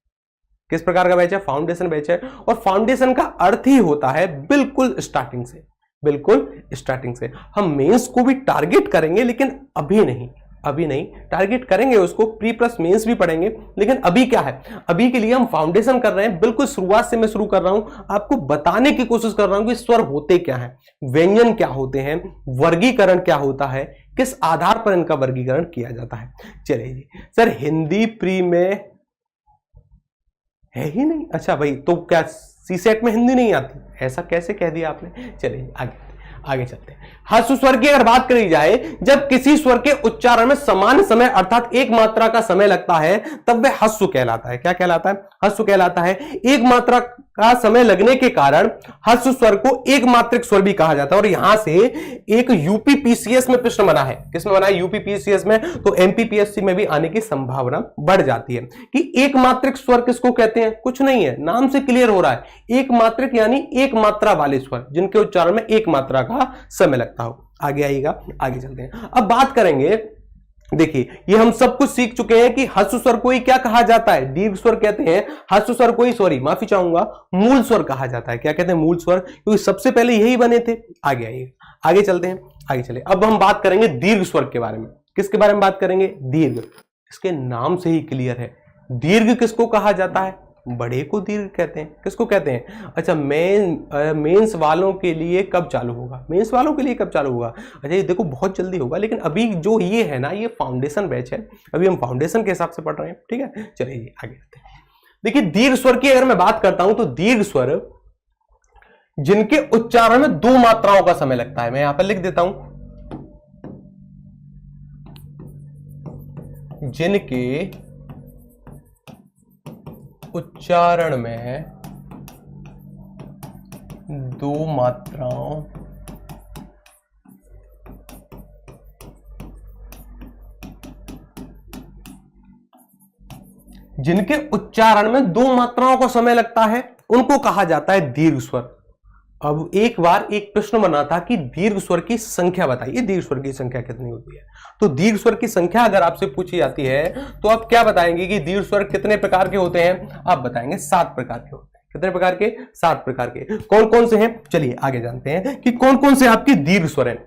किस प्रकार का बैच है? फाउंडेशन बैच है। और फाउंडेशन का अर्थ ही होता है बिल्कुल स्टार्टिंग से, बिल्कुल स्टार्टिंग से। हम मेंस को भी टारगेट करेंगे लेकिन अभी नहीं, अभी नहीं टारगेट करेंगे उसको, प्री प्लस मेंस भी पढ़ेंगे, लेकिन अभी क्या है? अभी के लिए हम फाउंडेशन कर रहे हैं। बिल्कुल शुरुआत से मैं शुरू कर रहा हूं, आपको बताने की कोशिश कर रहा हूं कि स्वर होते क्या है, व्यंजन क्या होते हैं, वर्गीकरण क्या होता है, किस आधार पर इनका वर्गीकरण किया जाता है। चलिए जी, सर हिंदी प्री में है ही नहीं? अच्छा भाई, तो क्या सीसेट में हिंदी नहीं आती? ऐसा कैसे कह दिया आपने? चलिए आगे आगे चलते हैं। ह्रस्व स्वर की अगर बात करी जाए, जब किसी स्वर के उच्चारण में समान समय अर्थात एक मात्रा का समय लगता है तब वह ह्रस्व कहलाता है। क्या कहलाता है? ह्रस्व कहलाता है। एक मात्रा का समय लगने के कारण ह्रस्व स्वर को एक मात्रिक स्वर भी कहा जाता है। और यहां से एक यूपीपीसीएस में प्रश्न बना है। किसमें बना है? यूपीपीसीएस में। तो एमपीपीएससी में भी आने की संभावना बढ़ जाती है कि एक मात्रिक स्वर किसको कहते हैं? कुछ नहीं है, नाम से क्लियर हो रहा है। एक मात्रिक यानी एक मात्रा वाले स्वर जिनके उच्चारण में एक मात्रा का समय लगता हो। आगे आइएगा, आगे चलते हैं। अब बात करेंगे, देखिए ये हम सब कुछ सीख चुके हैं कि ह्रस्व स्वर को ही क्या कहा जाता है? दीर्घ स्वर कहते हैं। ह्रस्व स्वर को ही, सॉरी माफी चाहूंगा, मूल स्वर कहा जाता है। क्या कहते हैं? मूल स्वर, क्योंकि सबसे पहले यही बने थे। आगे आइए, आगे चलते हैं, आगे चले। अब हम बात करेंगे दीर्घ स्वर के बारे में। किसके बारे में बात करेंगे? दीर्घ। इसके नाम से ही क्लियर है, दीर्घ किसको कहा जाता है? बड़े को दीर्घ कहते हैं। किसको कहते हैं? अच्छा, मेंस वालों के लिए कब चालू होगा? मेंस वालों के लिए कब चालू होगा? अच्छा ये देखो बहुत जल्दी होगा, लेकिन अभी जो ये है ना ये फाउंडेशन बैच है, अभी हम फाउंडेशन के हिसाब से पढ़ रहे हैं। ठीक है, चलिए आगे बढ़ते हैं। देखिए दीर्घ स्वर की अगर मैं बात करता हूं तो दीर्घ स्वर जिनके उच्चारण में 2 मात्राओं का समय लगता है, मैं यहां पर लिख देता हूं, जिनके उच्चारण में 2 मात्राओं जिनके उच्चारण में 2 मात्राओं का समय लगता है उनको कहा जाता है दीर्घ स्वर। अब एक बार एक प्रश्न बना था कि दीर्घ स्वर की संख्या बताइए, दीर्घ स्वर की संख्या कितनी होती है? तो दीर्घ स्वर की संख्या अगर आपसे पूछी जाती है तो आप क्या बताएंगे कि दीर्घ स्वर कितने प्रकार के होते हैं? आप बताएंगे 7 प्रकार के होते हैं। कितने प्रकार के? 7 प्रकार के। कौन कौन से हैं? चलिए आगे जानते हैं कि कौन कौन से आपके दीर्घ स्वर हैं।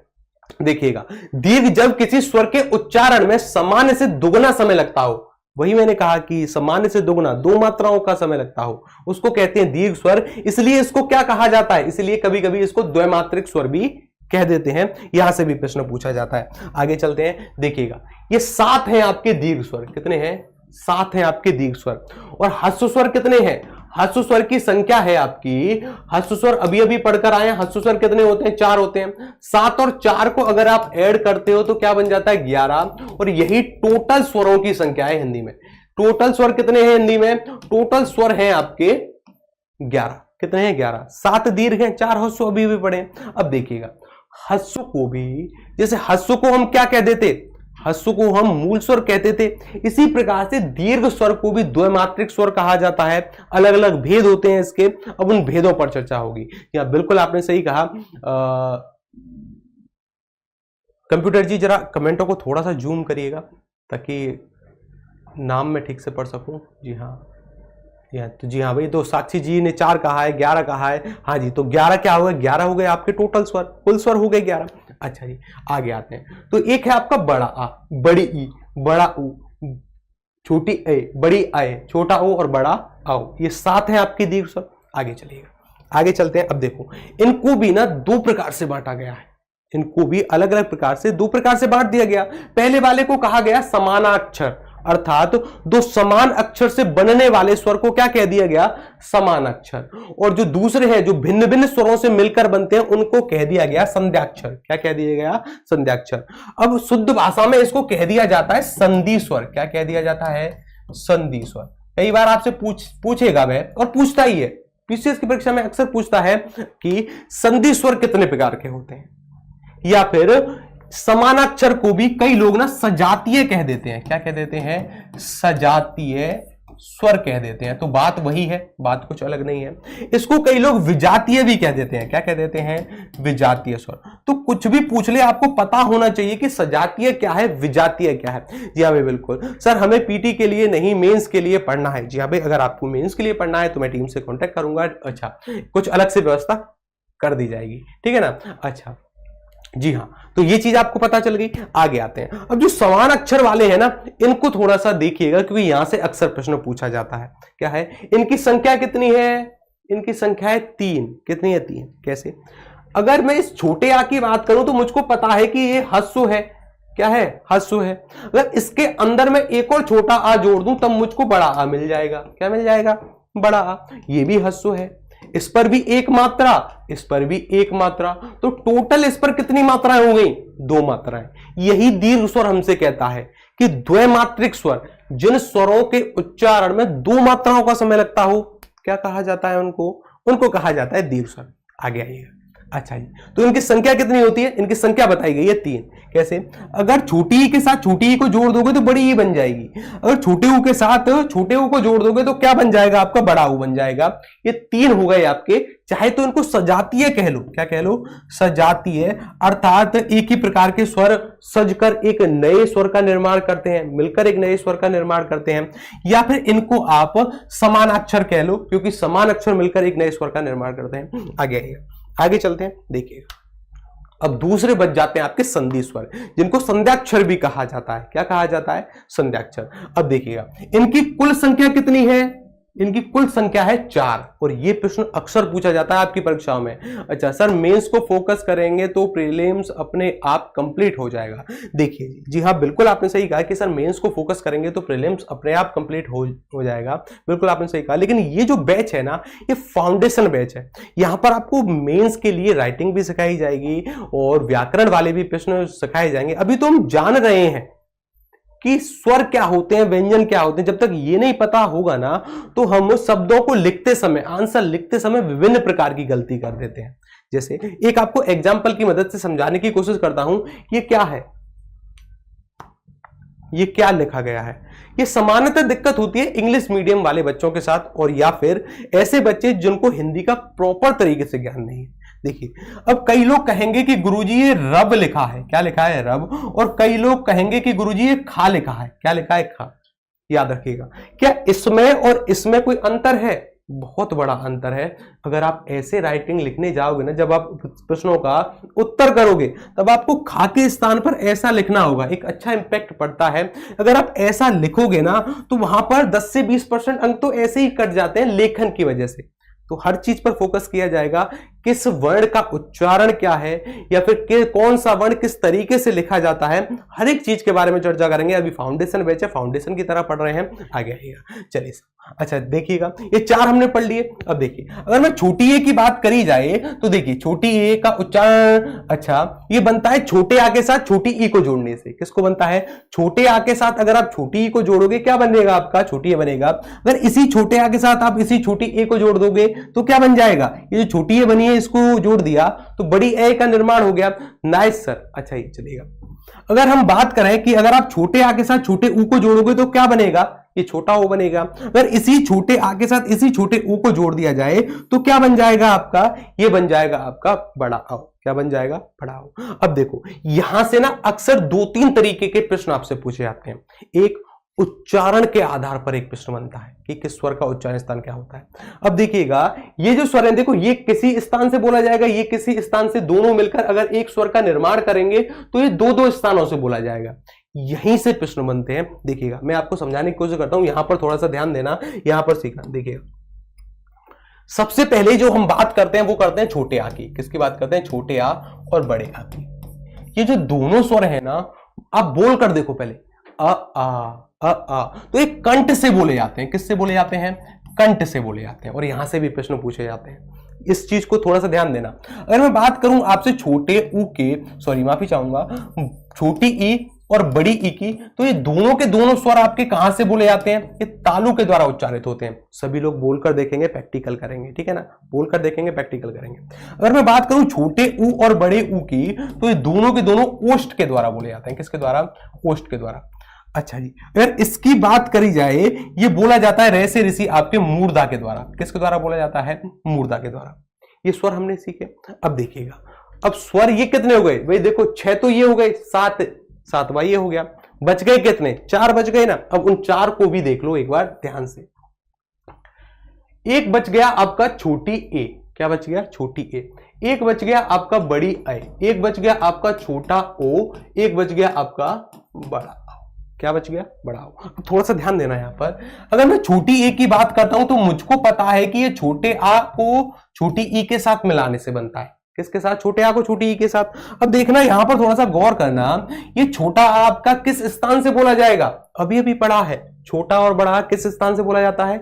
देखिएगा, दीर्घ जब किसी स्वर के उच्चारण में सामान्य से दुगना समय लगता हो, वही मैंने कहा कि सामान्य से दुगना 2 मात्राओं का समय लगता हो, उसको कहते हैं दीर्घ स्वर। इसलिए इसको क्या कहा जाता है? इसलिए कभी कभी इसको द्वैमात्रिक स्वर भी कह देते हैं। यहां से भी प्रश्न पूछा जाता है। आगे चलते हैं, देखिएगा ये 7 हैं आपके दीर्घ स्वर। कितने हैं? 7 हैं आपके दीर्घ स्वर। और ह्रस्व स्वर कितने हैं? ह्रस्व स्वर की संख्या है आपकी, ह्रस्व स्वर अभी अभी पढ़कर आए हैं, ह्रस्व स्वर कितने होते हैं? 4 होते हैं। 7 और 4 को अगर आप ऐड करते हो तो क्या बन जाता है? 11। और यही टोटल स्वरों की संख्या है हिंदी में। टोटल स्वर कितने हैं हिंदी में? टोटल स्वर हैं आपके 11। कितने हैं? 11। 7 दीर्घ हैं, 4 ह्रस्व अभी भी पढ़े। अब देखिएगा, ह्रस्व को भी, जैसे ह्रस्व को हम क्या कह देते? ह्रस्व को हम मूल स्वर कहते थे। इसी प्रकार से दीर्घ स्वर को भी द्वैमात्रिक स्वर कहा जाता है। अलग अलग भेद होते हैं इसके, अब उन भेदों पर चर्चा होगी। या बिल्कुल आपने सही कहा। कंप्यूटर जी जरा कमेंटों को थोड़ा सा जूम करिएगा ताकि नाम मैं ठीक से पढ़ सकूं। जी हाँ, तो जी हाँ भाई, तो साक्षी जी ने 4 कहा है, 11 कहा है। हाँ जी, तो 11 क्या हो गए? 11 हो गए आपके टोटल स्वर, कुल स्वर हो गए 11। अच्छा जी, आगे आते हैं। तो एक है आपका बड़ा आ, बड़ी ई, बड़ा उ, छोटी ए, बड़ी ए, छोटा ओ और बड़ा आओ, ये 7 है आपके दीर्घ स्वर। आगे चलिएगा, आगे चलते हैं। अब देखो, इनको भी ना 2 प्रकार से बांटा गया है, इनको भी अलग अलग प्रकार से 2 प्रकार से बांट दिया गया। पहले वाले को कहा गया समानाक्षर, अर्थात 2 समान अक्षर से बनने वाले स्वर को क्या कह दिया गया? समानाक्षर। और जो दूसरे हैं जो भिन्न भिन्न स्वरों से मिलकर बनते हैं उनको कह दिया गया संध्याक्षर। क्या कह दिया गया? संध्याक्षर। अब शुद्ध भाषा में इसको कह दिया जाता है संधि स्वर। क्या कह दिया जाता है? संधि स्वर। कई बार आपसे पूछेगा वह, और पूछता ही है, पीसीएस की परीक्षा में अक्सर पूछता है कि संधि स्वर कितने प्रकार के होते हैं, या फिर समानाक्षर को भी कई लोग ना सजातीय कह देते हैं। क्या कह देते हैं? सजातीय स्वर कह देते हैं। तो बात वही है, बात कुछ अलग नहीं है। इसको कई लोग विजातीय भी कह देते हैं। क्या कह देते हैं? विजातीय स्वर। तो कुछ भी पूछ ले आपको पता होना चाहिए कि सजातीय क्या है, विजातीय क्या है। जी हाँ भाई, बिल्कुल सर, हमें पीटी के लिए नहीं मेंस के लिए पढ़ना है। जी हाँ भाई, अगर आपको मेंस के लिए पढ़ना है तो मैं टीम से कांटेक्ट करूंगा। अच्छा, कुछ अलग से व्यवस्था कर दी जाएगी, ठीक है ना। अच्छा जी हाँ, तो ये चीज आपको पता चल गई। आगे आते हैं। अब जो समान अक्षर वाले हैं ना, इनको थोड़ा सा देखिएगा, क्योंकि यहां से अक्सर प्रश्न पूछा जाता है। क्या है? इनकी संख्या कितनी है? इनकी संख्या है 3। कितनी है? 3। कैसे? अगर मैं इस छोटे आ की बात करूं तो मुझको पता है कि ये ह्रस्व है। क्या है? ह्रस्व है। अगर इसके अंदर मैं एक और छोटा आ जोड़ दूं तब मुझको बड़ा आ मिल जाएगा। क्या मिल जाएगा? बड़ा आ। ये भी ह्रस्व है, इस पर भी एक मात्रा, इस पर भी एक मात्रा, तो टोटल इस पर कितनी मात्राएं हो गई? 2 मात्राएं। यही दीर्घ स्वर हमसे कहता है कि द्वैमात्रिक स्वर, जिन स्वरों के उच्चारण में 2 मात्राओं का समय लगता हो, क्या कहा जाता है? उनको कहा जाता है दीर्घ स्वर। आगे आइएगा। अच्छा जी, तो इनकी संख्या कितनी होती है? इनकी संख्या बताई गई है 3। कैसे? अगर छोटी ई के साथ छोटी ई को जोड़ दोगे तो बड़ी ई बन जाएगी। अगर छोटे ऊ के साथ छोटे ऊ को जोड़ दोगे तो क्या बन जाएगा? आपका बड़ा ऊ बन जाएगा। ये 3 हो गए आपके। चाहे तो इनको सजातीय कह लो। क्या कह लो? सजातीय, अर्थात एक ही प्रकार के स्वर सजकर एक नए स्वर का निर्माण करते हैं, मिलकर एक नए स्वर का निर्माण करते हैं। या फिर इनको आप समानाक्षर कह लो, क्योंकि समान अक्षर मिलकर एक नए स्वर का निर्माण करते हैं। आगे चलते हैं, देखिएगा। अब दूसरे बच जाते हैं आपके संधि स्वर, जिनको संध्याक्षर भी कहा जाता है। क्या कहा जाता है? संध्याक्षर। अब देखिएगा, इनकी कुल संख्या कितनी है? इनकी कुल संख्या है 4। और ये प्रश्न अक्सर पूछा जाता है आपकी परीक्षाओं में। अच्छा सर, मेंस को फोकस करेंगे तो प्रीलिम्स अपने आप कंप्लीट हो जाएगा। देखिए जी हाँ, बिल्कुल आपने सही कहा कि सर मेंस को फोकस करेंगे तो प्रीलिम्स अपने आप कंप्लीट हो जाएगा। बिल्कुल आपने सही कहा, लेकिन ये जो बैच है ना, ये फाउंडेशन बैच है। यहाँ पर आपको मेंस के लिए राइटिंग भी सिखाई जाएगी और व्याकरण वाले भी प्रश्न सिखाए जाएंगे। अभी तो हम जान रहे हैं कि स्वर क्या होते हैं, व्यंजन क्या होते हैं। जब तक ये नहीं पता होगा ना, तो हम शब्दों को लिखते समय, आंसर लिखते समय विभिन्न प्रकार की गलती कर देते हैं। जैसे एक आपको एग्जाम्पल की मदद से समझाने की कोशिश करता हूं। ये क्या है? ये क्या लिखा गया है? ये सामान्यतः दिक्कत होती है इंग्लिश मीडियम वाले बच्चों के साथ, और या फिर ऐसे बच्चे जिनको हिंदी का प्रॉपर तरीके से ज्ञान नहीं है। देखिए, अब कई लोग कहेंगे कि गुरुजी ये रब लिखा है। क्या लिखा है? रब। और कई लोग कहेंगे कि गुरुजी ये खा लिखा है। क्या लिखा है? खा। याद रखिएगा, क्या इसमें और इसमें कोई अंतर है? बहुत बड़ा अंतर है। अगर आप ऐसे राइटिंग लिखने जाओगे ना, जब आप प्रश्नों का उत्तर करोगे तब आपको खा के स्थान पर ऐसा लिखना होगा, एक अच्छा इंपैक्ट पड़ता है। अगर आप ऐसा लिखोगे ना तो वहां पर 10 से 20% अंक तो ऐसे ही कट जाते हैं लेखन की वजह से। तो हर चीज पर फोकस किया जाएगा, किस वर्ण का उच्चारण क्या है, या फिर कौन सा वर्ण किस तरीके से लिखा जाता है, हर एक चीज के बारे में चर्चा करेंगे। अभी फाउंडेशन बैच है, फाउंडेशन की तरह पढ़ रहे हैं। आगे आइएगा, चलिए। अच्छा देखिएगा, ये 4 हमने पढ़ लिए। अब देखिए, अगर मैं छोटी ए की बात करी जाए तो देखिए, छोटी ए का उच्चारण, अच्छा ये बनता है छोटे आ के साथ छोटी ई को जोड़ने से। किसको बनता है? छोटे आ के साथ अगर आप छोटी ई को जोड़ोगे क्या बनेगा? आपका छोटी ए बनेगा। अगर इसी छोटे आ के साथ आप इसी छोटी ए को जोड़ दोगे तो क्या बन जाएगा? ये जो छोटी ए बनी है इसको जोड़ दिया तो बड़ी ए का निर्माण हो गया। Nice sir. अच्छा ये चलेगा। अगर हम बात करें कि अगर आप छोटे आ के साथ छोटे ऊ को जोड़ोगे तो क्या बनेगा? ये छोटा ओ बनेगा। अगर इसी छोटे आ के साथ इसी छोटे ऊ को जोड़ दिया जाए तो क्या बन जाएगा आपका? ये बन जाएगा आपका बड़ा आओ। क्या बन जाएगा? बड़ा आओ। अब देखो, यहां से ना अक्सर 2-3 तरीके के प्रश्न आपसे पूछे जाते हैं। एक उच्चारण के आधार पर एक प्रश्न बनता है। कि किस स्वर का उच्चारण स्थान क्या होता है। अब देखिएगा ये जो स्वर है, देखो ये किसी स्थान से बोला जाएगा, ये किसी स्थान से, दोनों मिलकर अगर एक स्वर का निर्माण करेंगे तो ये दो दो स्थानों से बोला जाएगा। यहीं से प्रश्न बनते हैं। देखिएगा मैं आपको समझाने की कोशिश करता हूं, यहां पर थोड़ा सा ध्यान देना, यहां पर सीखना। देखिएगा सबसे पहले जो हम बात करते हैं वो करते हैं छोटे आ की। किसकी बात करते हैं? छोटे आ और बड़े आ की। ये जो दोनों स्वर है ना, आप बोल कर देखो पहले, अ आ, तो एक कंठ से बोले जाते हैं। किससे बोले जाते हैं? कंठ से बोले जाते हैं। और यहां से भी प्रश्न पूछे जाते हैं, इस चीज को थोड़ा सा ध्यान देना। अगर मैं बात करूं आपसे छोटे ऊ के, सॉरी माफी चाहूंगा, छोटी ई और बड़ी ई की, तो ये दोनों के दोनों स्वर आपके कहां से बोले जाते हैं? ये तालु के द्वारा उच्चारित होते हैं। सभी लोग बोलकर देखेंगे, प्रैक्टिकल करेंगे, ठीक है ना? बोलकर देखेंगे, प्रैक्टिकल करेंगे। अगर मैं बात करूं छोटे ऊ और बड़े ऊ की, तो ये दोनों के दोनों ओष्ठ के द्वारा बोले जाते हैं। किसके द्वारा? ओष्ठ के द्वारा। अच्छा जी, अगर इसकी बात करी जाए, ये बोला जाता है रे से ऋषि आपके मूर्धा के द्वारा। किसके द्वारा बोला जाता है? मूर्धा के द्वारा। ये स्वर हमने सीखे। अब देखिएगा, अब स्वर ये कितने हो गए भाई? देखो 6 तो ये हो गए, 7वां ये हो गया, बच गए कितने? 4 बच गए ना। अब उन 4 को भी देख लो एक बार ध्यान से। एक बच गया आपका छोटी ए, क्या बच गया? छोटी ए। एक बच गया आपका बड़ी आई, एक बच गया आपका छोटा ओ, एक बच गया आपका बड़ा। क्या बच गया? बड़ा ओ। थोड़ा सा ध्यान देना यहां पर। अगर मैं छोटी ए की बात करता हूं तो मुझको पता है कि ये छोटे आ को छोटी ई के साथ मिलाने से बनता है। किसके साथ? छोटे आ को छोटी ई के साथ। अब देखना यहां पर थोड़ा सा गौर करना, ये छोटा आ आपका किस स्थान से बोला जाएगा? अभी अभी पढ़ा है, छोटा और बड़ा किस स्थान से बोला जाता है?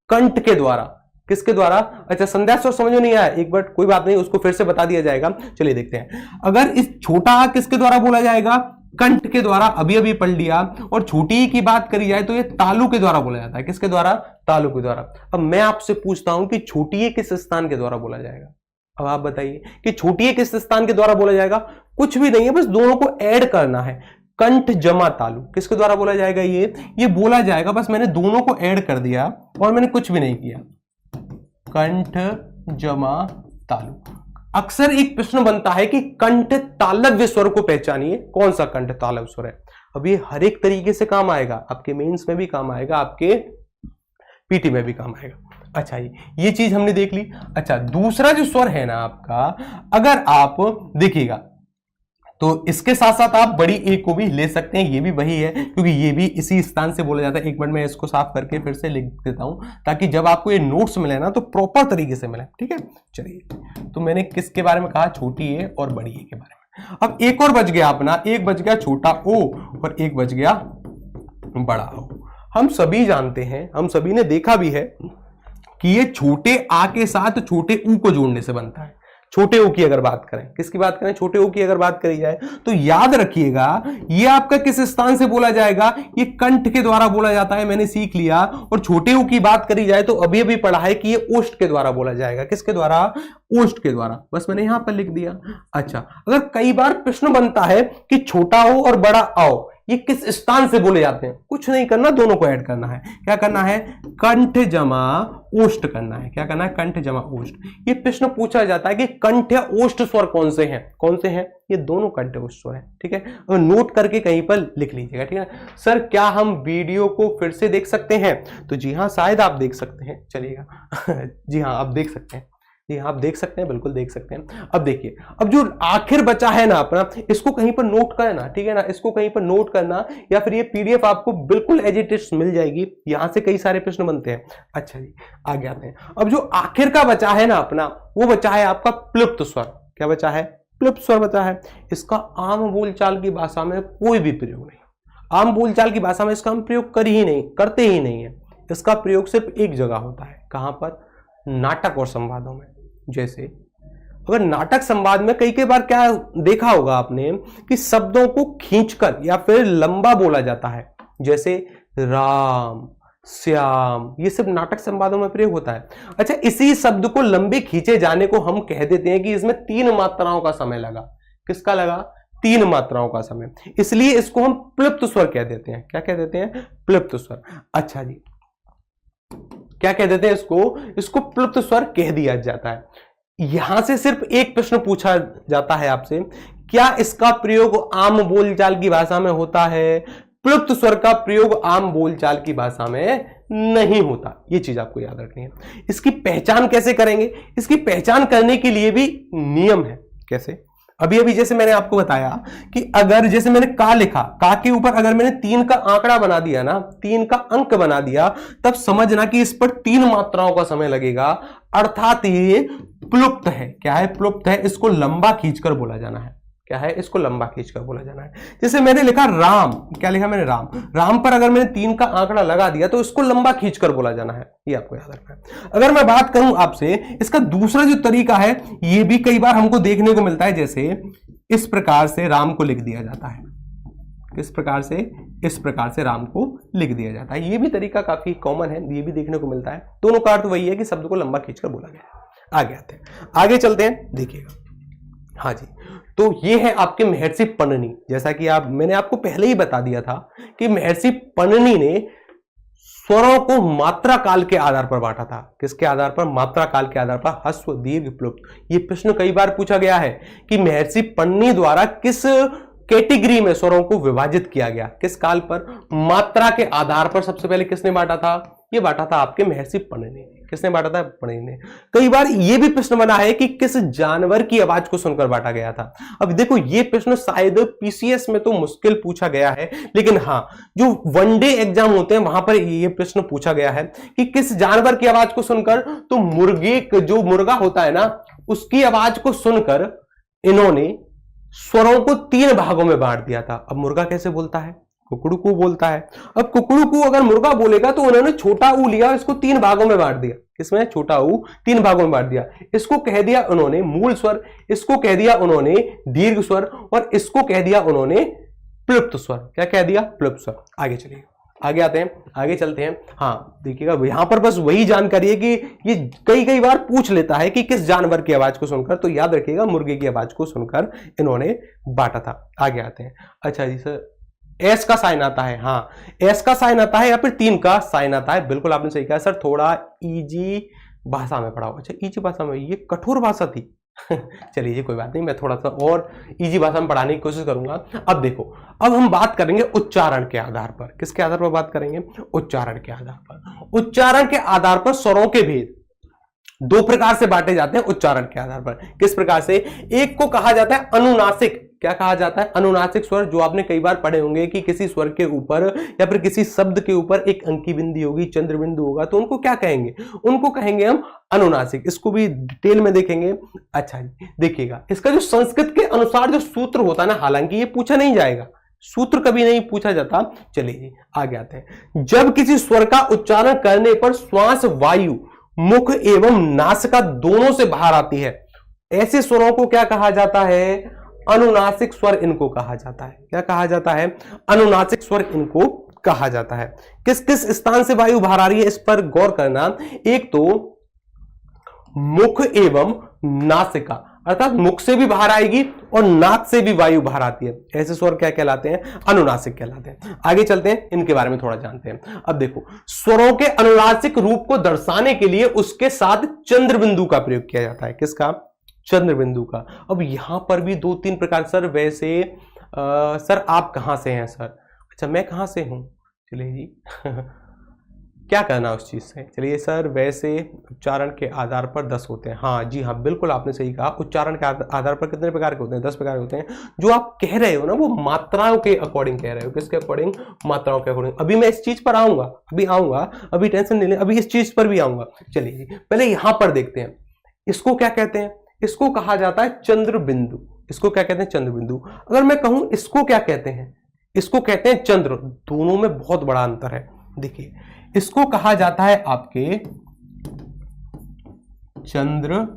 कंठ के द्वारा। किसके द्वारा? अच्छा संध्या स्वर समझ में नहीं आया, एक बार कोई बात नहीं, उसको फिर से बता दिया जाएगा। चलिए देखते हैं। अगर इस छोटा आ किसके द्वारा बोला जाएगा? कंठ के द्वारा, अभी अभी पढ़ लिया। और छोटी ई की बात करी जाए तो ये तालु के द्वारा बोला जाता है। किसके द्वारा? तालु के द्वारा। अब मैं आपसे पूछता हूं कि छोटी ई किस स्थान के द्वारा बोला जाएगा? अब आप बताइए कि छोटी ए किस स्थान के द्वारा बोला जाएगा? कुछ भी नहीं है, बस दोनों को ऐड करना है। कंठ जमा तालु किसके द्वारा बोला जाएगा? ये बोला जाएगा, बस मैंने दोनों को ऐड कर दिया और मैंने कुछ भी नहीं किया। कंठ जमा तालु। अक्सर एक प्रश्न बनता है कि कंठ तालव्य स्वर को पहचानिए, कौन सा कंठ तालव्य स्वर है? अब ये हर एक तरीके से काम आएगा, आपके मेंस में भी काम आएगा, आपके पीटी में भी काम आएगा। अच्छा ये चीज हमने देख ली। अच्छा दूसरा जो स्वर है ना आपका, अगर आप देखिएगा तो इसके साथ साथ आप बड़ी ए को भी ले सकते हैं, ये भी वही है क्योंकि ये भी इसी स्थान से बोला जाता है। एक मिनट में इसको साफ करके फिर से लिख देता हूं ताकि जब आपको ये नोट्स मिले ना तो प्रॉपर तरीके से मिले, ठीक है? चलिए, तो मैंने किसके बारे में कहा? छोटी ए और बड़ी ए के बारे में। अब एक और बच गया अपना, एक बच गया छोटा ओ और एक बच गया बड़ा ओ। हम सभी जानते हैं, हम सभी ने देखा भी है कि ये छोटे आ के साथ छोटे ऊ को जोड़ने से बनता है। छोटे ओ की अगर बात करें, किसकी बात करें? छोटे ओ की अगर बात करी जाए तो याद रखिएगा ये आपका किस स्थान से बोला जाएगा? ये कंठ के द्वारा बोला जाता है, मैंने सीख लिया। और छोटे ओ की बात करी जाए तो अभी अभी पढ़ा है कि ये ओष्ठ के द्वारा बोला जाएगा। किसके द्वारा? ओष्ठ के द्वारा, बस मैंने यहां पर लिख दिया। अच्छा अगर कई बार प्रश्न बनता है कि छोटा ओ और बड़ा आओ ये किस स्थान से बोले जाते हैं, कुछ नहीं करना, दोनों को ऐड करना है। क्या करना है? कंठ जमा ओष्ठ करना है। क्या करना है? कंठ जमा ओष्ठ। ये प्रश्न पूछा जाता है कि कंठ या ओष्ठ स्वर कौन से हैं? कौन से हैं? ये दोनों कंठ ओष्ठ स्वर हैं, ठीक है? और नोट करके कहीं पर लिख लीजिएगा, ठीक है? सर क्या हम वीडियो को फिर से देख सकते हैं? तो जी हाँ, शायद आप देख सकते हैं, चलिएगा जी हाँ आप देख सकते हैं, जी हाँ आप देख सकते हैं, बिल्कुल देख सकते हैं। अब देखिए, अब जो आखिर बचा है ना अपना, इसको कहीं पर नोट करना, ठीक है ना? इसको कहीं पर नोट करना, या फिर ये पीडीएफ आपको बिल्कुल एज इट इज मिल जाएगी। यहां से कई सारे प्रश्न बनते हैं। अच्छा जी आगे आते हैं। अब जो आखिर का बचा है ना अपना, वो बचा है आपका प्लुप्त स्वर। क्या बचा है? प्लुप्त स्वर बचा है। इसका आम बोलचाल की भाषा में कोई भी प्रयोग नहीं, आम बोलचाल की भाषा में इसका हम प्रयोग करते ही नहीं है। इसका प्रयोग सिर्फ एक जगह होता है, कहां पर? नाटक और संवादों में। जैसे अगर नाटक संवाद में कई बार क्या देखा होगा आपने कि शब्दों को खींचकर या फिर लंबा बोला जाता है, जैसे राम श्याम, ये सब नाटक संवादों में प्रयोग होता है। अच्छा इसी शब्द को लंबे खींचे जाने को हम कह देते हैं कि इसमें 3 मात्राओं का समय लगा। किसका लगा? 3 मात्राओं का समय, इसलिए इसको हम प्लुप्त स्वर कह देते हैं। क्या कह देते हैं? प्लुप्त स्वर। अच्छा जी क्या कह देते हैं इसको प्लुप्त स्वर कह दिया जाता है। यहां से सिर्फ एक प्रश्न पूछा जाता है आपसे, क्या इसका प्रयोग आम बोलचाल की भाषा में होता है? प्लुप्त स्वर का प्रयोग आम बोलचाल की भाषा में नहीं होता। ये चीज आपको याद रखनी है। इसकी पहचान कैसे करेंगे? इसकी पहचान करने के लिए भी नियम है। कैसे? अभी अभी जैसे मैंने आपको बताया कि अगर जैसे मैंने का लिखा, का के ऊपर अगर मैंने 3 का आंकड़ा बना दिया ना, 3 का अंक बना दिया, तब समझना कि इस पर 3 मात्राओं का समय लगेगा, अर्थात ये प्लुप्त है। क्या है? प्लुप्त है। इसको लंबा खींचकर बोला जाना है। क्या है? इसको लंबा खींचकर बोला जाना है। जैसे मैंने लिखा राम, क्या लिखा मैंने? राम। राम पर अगर मैंने 3 का आंकड़ा लगा दिया तो इसको लंबा खींचकर बोला जाना है। ये आपको याद रखना है। अगर मैं बात करूं आपसे, इसका दूसरा जो तरीका है, ये भी कई बार हमको देखने को मिलता है। जैसे इस प्रकार से राम को लिख दिया जाता है। किस प्रकार से? इस प्रकार से राम को लिख दिया जाता है। ये भी तरीका काफी कॉमन है, ये भी देखने को मिलता है। दोनों का अर्थ वही है कि शब्द को लंबा खींचकर बोला गया। आगे आते हैं, आगे चलते हैं, देखिएगा। हाँ जी, तो ये है आपके महर्षि पणनि। जैसा कि मैंने आपको पहले ही बता दिया था कि महर्षि पणनि ने स्वरों को मात्रा काल के आधार पर बांटा था। किसके आधार पर? मात्रा काल के आधार पर, ह्रस्व, दीर्घ, प्लुप्त। ये प्रश्न कई बार पूछा गया है कि महर्षि पणनि द्वारा किस कैटेगरी में स्वरों को विभाजित किया गया, किस काल पर? मात्रा के आधार पर सबसे पहले किसने बांटा था? ये बांटा था आपके महर्षि पणनि ने। किसने बांटा था? पणनि ने। कई बार ये भी प्रश्न बना है कि किस जानवर की आवाज को सुनकर बांटा गया था। अब देखो, ये प्रश्न शायद पीसीएस में तो मुश्किल पूछा गया है, लेकिन हाँ, जो वनडे एग्जाम होते हैं वहां पर ये प्रश्न पूछा गया है कि किस जानवर की आवाज को सुनकर। तो मुर्गे, जो मुर्गा होता है ना, उसकी आवाज को सुनकर इन्होंने स्वरों को 3 भागों में बांट दिया था। अब मुर्गा कैसे बोलता है? कुकड़ू बोलता है। अब कुकड़ू अगर मुर्गा बोलेगा तो उन्होंने छोटा ऊ लिया, इसको 3 भागों में बांट दिया। किसमें? छोटा ऊ 3 भागों में बांट दिया। इसको कह दिया उन्होंने मूल स्वर, इसको कह दिया उन्होंने दीर्घ स्वर, और इसको कह दिया उन्होंने प्लुप्त स्वर। क्या कह दिया? प्लुप्त स्वर। आगे चलिए, आगे आते हैं, आगे चलते हैं। हाँ, देखिएगा, यहां पर बस वही जानकारी है कि ये कई बार पूछ लेता है कि किस जानवर की आवाज को सुनकर, तो याद रखिएगा मुर्गे की आवाज को सुनकर इन्होंने बांटा था। आगे आते हैं। अच्छा जी सर, एस का साइन आता है। हाँ, एस का साइन आता है या फिर 3 का साइन आता है। बिल्कुल आपने सही कहा सर, थोड़ा इजी भाषा में पढ़ा हो। अच्छा, इजी भाषा में? ये कठोर भाषा थी। चलिए ये कोई बात नहीं, मैं थोड़ा सा और इजी भाषा में पढ़ाने की कोशिश करूंगा। अब देखो, अब हम बात करेंगे उच्चारण के आधार पर। किसके आधार पर बात करेंगे? उच्चारण के आधार पर। उच्चारण के आधार पर स्वरों के भेद 2 प्रकार से बांटे जाते हैं उच्चारण के आधार पर। किस प्रकार से? एक को कहा जाता है अनुनासिक। क्या कहा जाता है? अनुनासिक स्वर। जो आपने कई बार पढ़े होंगे कि किसी स्वर के ऊपर या फिर किसी शब्द के ऊपर एक अंकी बिंदी होगी, चंद्र बिंदु होगा, तो उनको क्या कहेंगे? उनको कहेंगे हम अनुनासिक। इसको भी डिटेल में देखेंगे। अच्छा जी, देखिएगा, इसका जो संस्कृत के अनुसार जो सूत्र होता है ना, हालांकि ये पूछा नहीं जाएगा, सूत्र कभी नहीं पूछा जाता। चलिए जी, आगे आते हैं। जब किसी स्वर का उच्चारण करने पर श्वास वायु मुख एवं नासिका दोनों से बाहर आती है, ऐसे स्वरों को क्या कहा जाता है? अनुनासिक स्वर इनको कहा जाता है। क्या कहा जाता है? अनुनासिक स्वर इनको कहा जाता है। किस किस स्थान से वायु बाहर आ रही है, इस पर गौर करना। एक तो मुख एवं नासिका, अर्थात मुख से भी बाहर आएगी और नाक से भी वायु बाहर आती है। ऐसे स्वर क्या कहलाते हैं? अनुनासिक कहलाते हैं। आगे चलते हैं, इनके बारे में थोड़ा जानते हैं। अब देखो, स्वरों के अनुनासिक रूप को दर्शाने के लिए उसके साथ चंद्र बिंदु का प्रयोग किया जाता है। किसका? चंद्र बिंदु का। अब यहां पर भी 2-3 प्रकार। सर वैसे सर आप कहां से हैं सर? अच्छा, मैं कहां से हूं? चलिए जी क्या कहना उस चीज से? चलिए सर, वैसे उच्चारण के आधार पर 10 होते हैं। हाँ जी हाँ, बिल्कुल आपने सही कहा। उच्चारण के आधार पर कितने प्रकार के होते हैं? 10 प्रकार के होते हैं। जो आप कह रहे हो ना, वो मात्राओं के अकॉर्डिंग कह रहे हो। किसके अकॉर्डिंग? मात्राओं के अकॉर्डिंग। अभी मैं इस चीज पर आऊंगा, अभी टेंशन नहीं ले, अभी इस चीज पर भी आऊंगा। चलिए पहले यहां पर देखते हैं, इसको क्या कहते हैं? इसको कहा जाता है चंद्र बिंदु। इसको क्या कहते हैं? चंद्र बिंदु। अगर मैं कहूं इसको क्या कहते हैं? इसको कहते हैं चंद्र। दोनों में बहुत बड़ा अंतर है। देखिए, इसको कहा जाता है आपके चंद्र,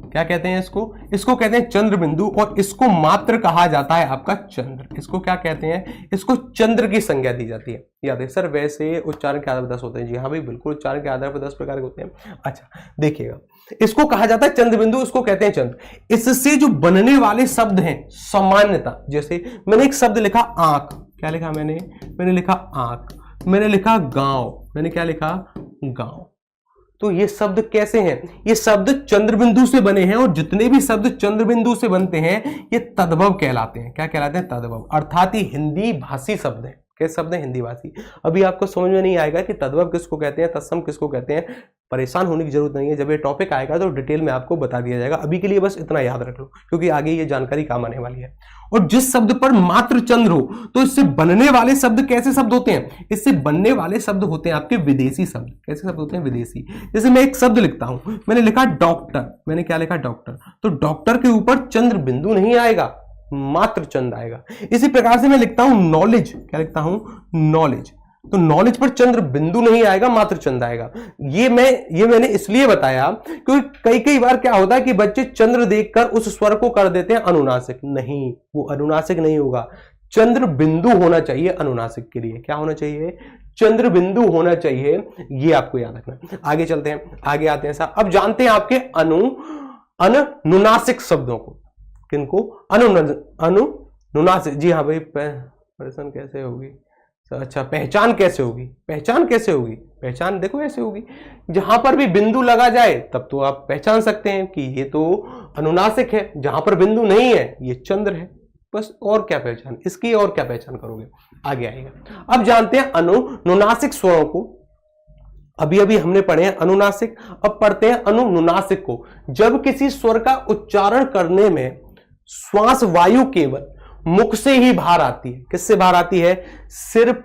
क्या कहते हैं इसको? इसको कहते हैं चंद्र बिंदु, और इसको मात्र कहा जाता है आपका चंद्र। इसको क्या कहते हैं? इसको चंद्र की संज्ञा दी जाती है। याद है सर, वैसे उच्चारण के आधार पर 10 होते हैं। जी हाँ भाई, बिल्कुल, उच्चारण के आधार पर 10 प्रकार के होते हैं। अच्छा देखिएगा, इसको कहा जाता है चंद्र बिंदु, इसको कहते हैं चंद्र। इससे जो बनने वाले शब्द हैं सामान्यता, जैसे मैंने एक शब्द लिखा आंख। क्या लिखा मैंने लिखा आंख। मैंने लिखा गांव। मैंने क्या लिखा? गांव। तो ये शब्द कैसे हैं? ये शब्द चंद्रबिंदु से बने हैं, और जितने भी शब्द चंद्रबिंदु से बनते हैं ये तद्भव कहलाते हैं। क्या कहलाते हैं? तद्भव, अर्थात ये हिंदी भाषी शब्द है। कैसे शब्द है? हिंदी भाषी। अभी आपको समझ में नहीं आएगा कि तद्भव किसको कहते हैं, तत्सम किसको कहते हैं, परेशान होने की जरूरत नहीं है। जब ये टॉपिक आएगा तो डिटेल में आपको बता दिया जाएगा। अभी के लिए बस इतना याद रख लो, क्योंकि आगे ये जानकारी काम आने वाली है। और जिस शब्द पर मात्र चंद्र हो, तो इससे बनने वाले शब्द कैसे शब्द होते हैं? इससे बनने वाले शब्द होते हैं आपके विदेशी शब्द। कैसे शब्द होते हैं? विदेशी। जैसे मैं एक शब्द लिखता हूं, मैंने लिखा डॉक्टर, मैंने क्या लिखा? डॉक्टर। तो डॉक्टर के ऊपर चंद्र बिंदु नहीं आएगा, मात्र चंद्र आएगा। इसी प्रकार से मैं लिखता हूं नॉलेज, क्या लिखता हूं? नॉलेज। तो नॉलेज पर चंद्र बिंदु नहीं आएगा, मात्र चंद्र आएगा। ये मैंने इसलिए बताया क्योंकि कई बार क्या होता है कि बच्चे चंद्र देखकर उस स्वर को कर देते हैं अनुनासिक। नहीं, वो अनुनासिक नहीं होगा, चंद्र बिंदु होना चाहिए अनुनासिक के लिए। क्या होना चाहिए? चंद्र बिंदु होना चाहिए। ये आपको याद रखना। आगे चलते हैं, आगे आते हैं साहब। अब जानते हैं आपके अनुनासिक शब्दों को। किनको? अनुनासिक। जी हाँ भाई, परेशान कैसे होगी? अच्छा, पहचान कैसे होगी? पहचान कैसे होगी? पहचान देखो ऐसे होगी, जहां पर भी बिंदु लगा जाए तब तो आप पहचान सकते हैं कि ये तो अनुनासिक है। जहां पर बिंदु नहीं है ये चंद्र है, बस। और क्या पहचान इसकी, और क्या पहचान करोगे? आगे आएगा। अब जानते हैं अनुनासिक स्वरों को। अभी अभी हमने पढ़े हैं अनुनासिक, अब पढ़ते हैं अनुनासिक को। जब किसी स्वर का उच्चारण करने में श्वास वायु केवल मुख से ही बाहर आती है। किससे बाहर आती है? सिर्फ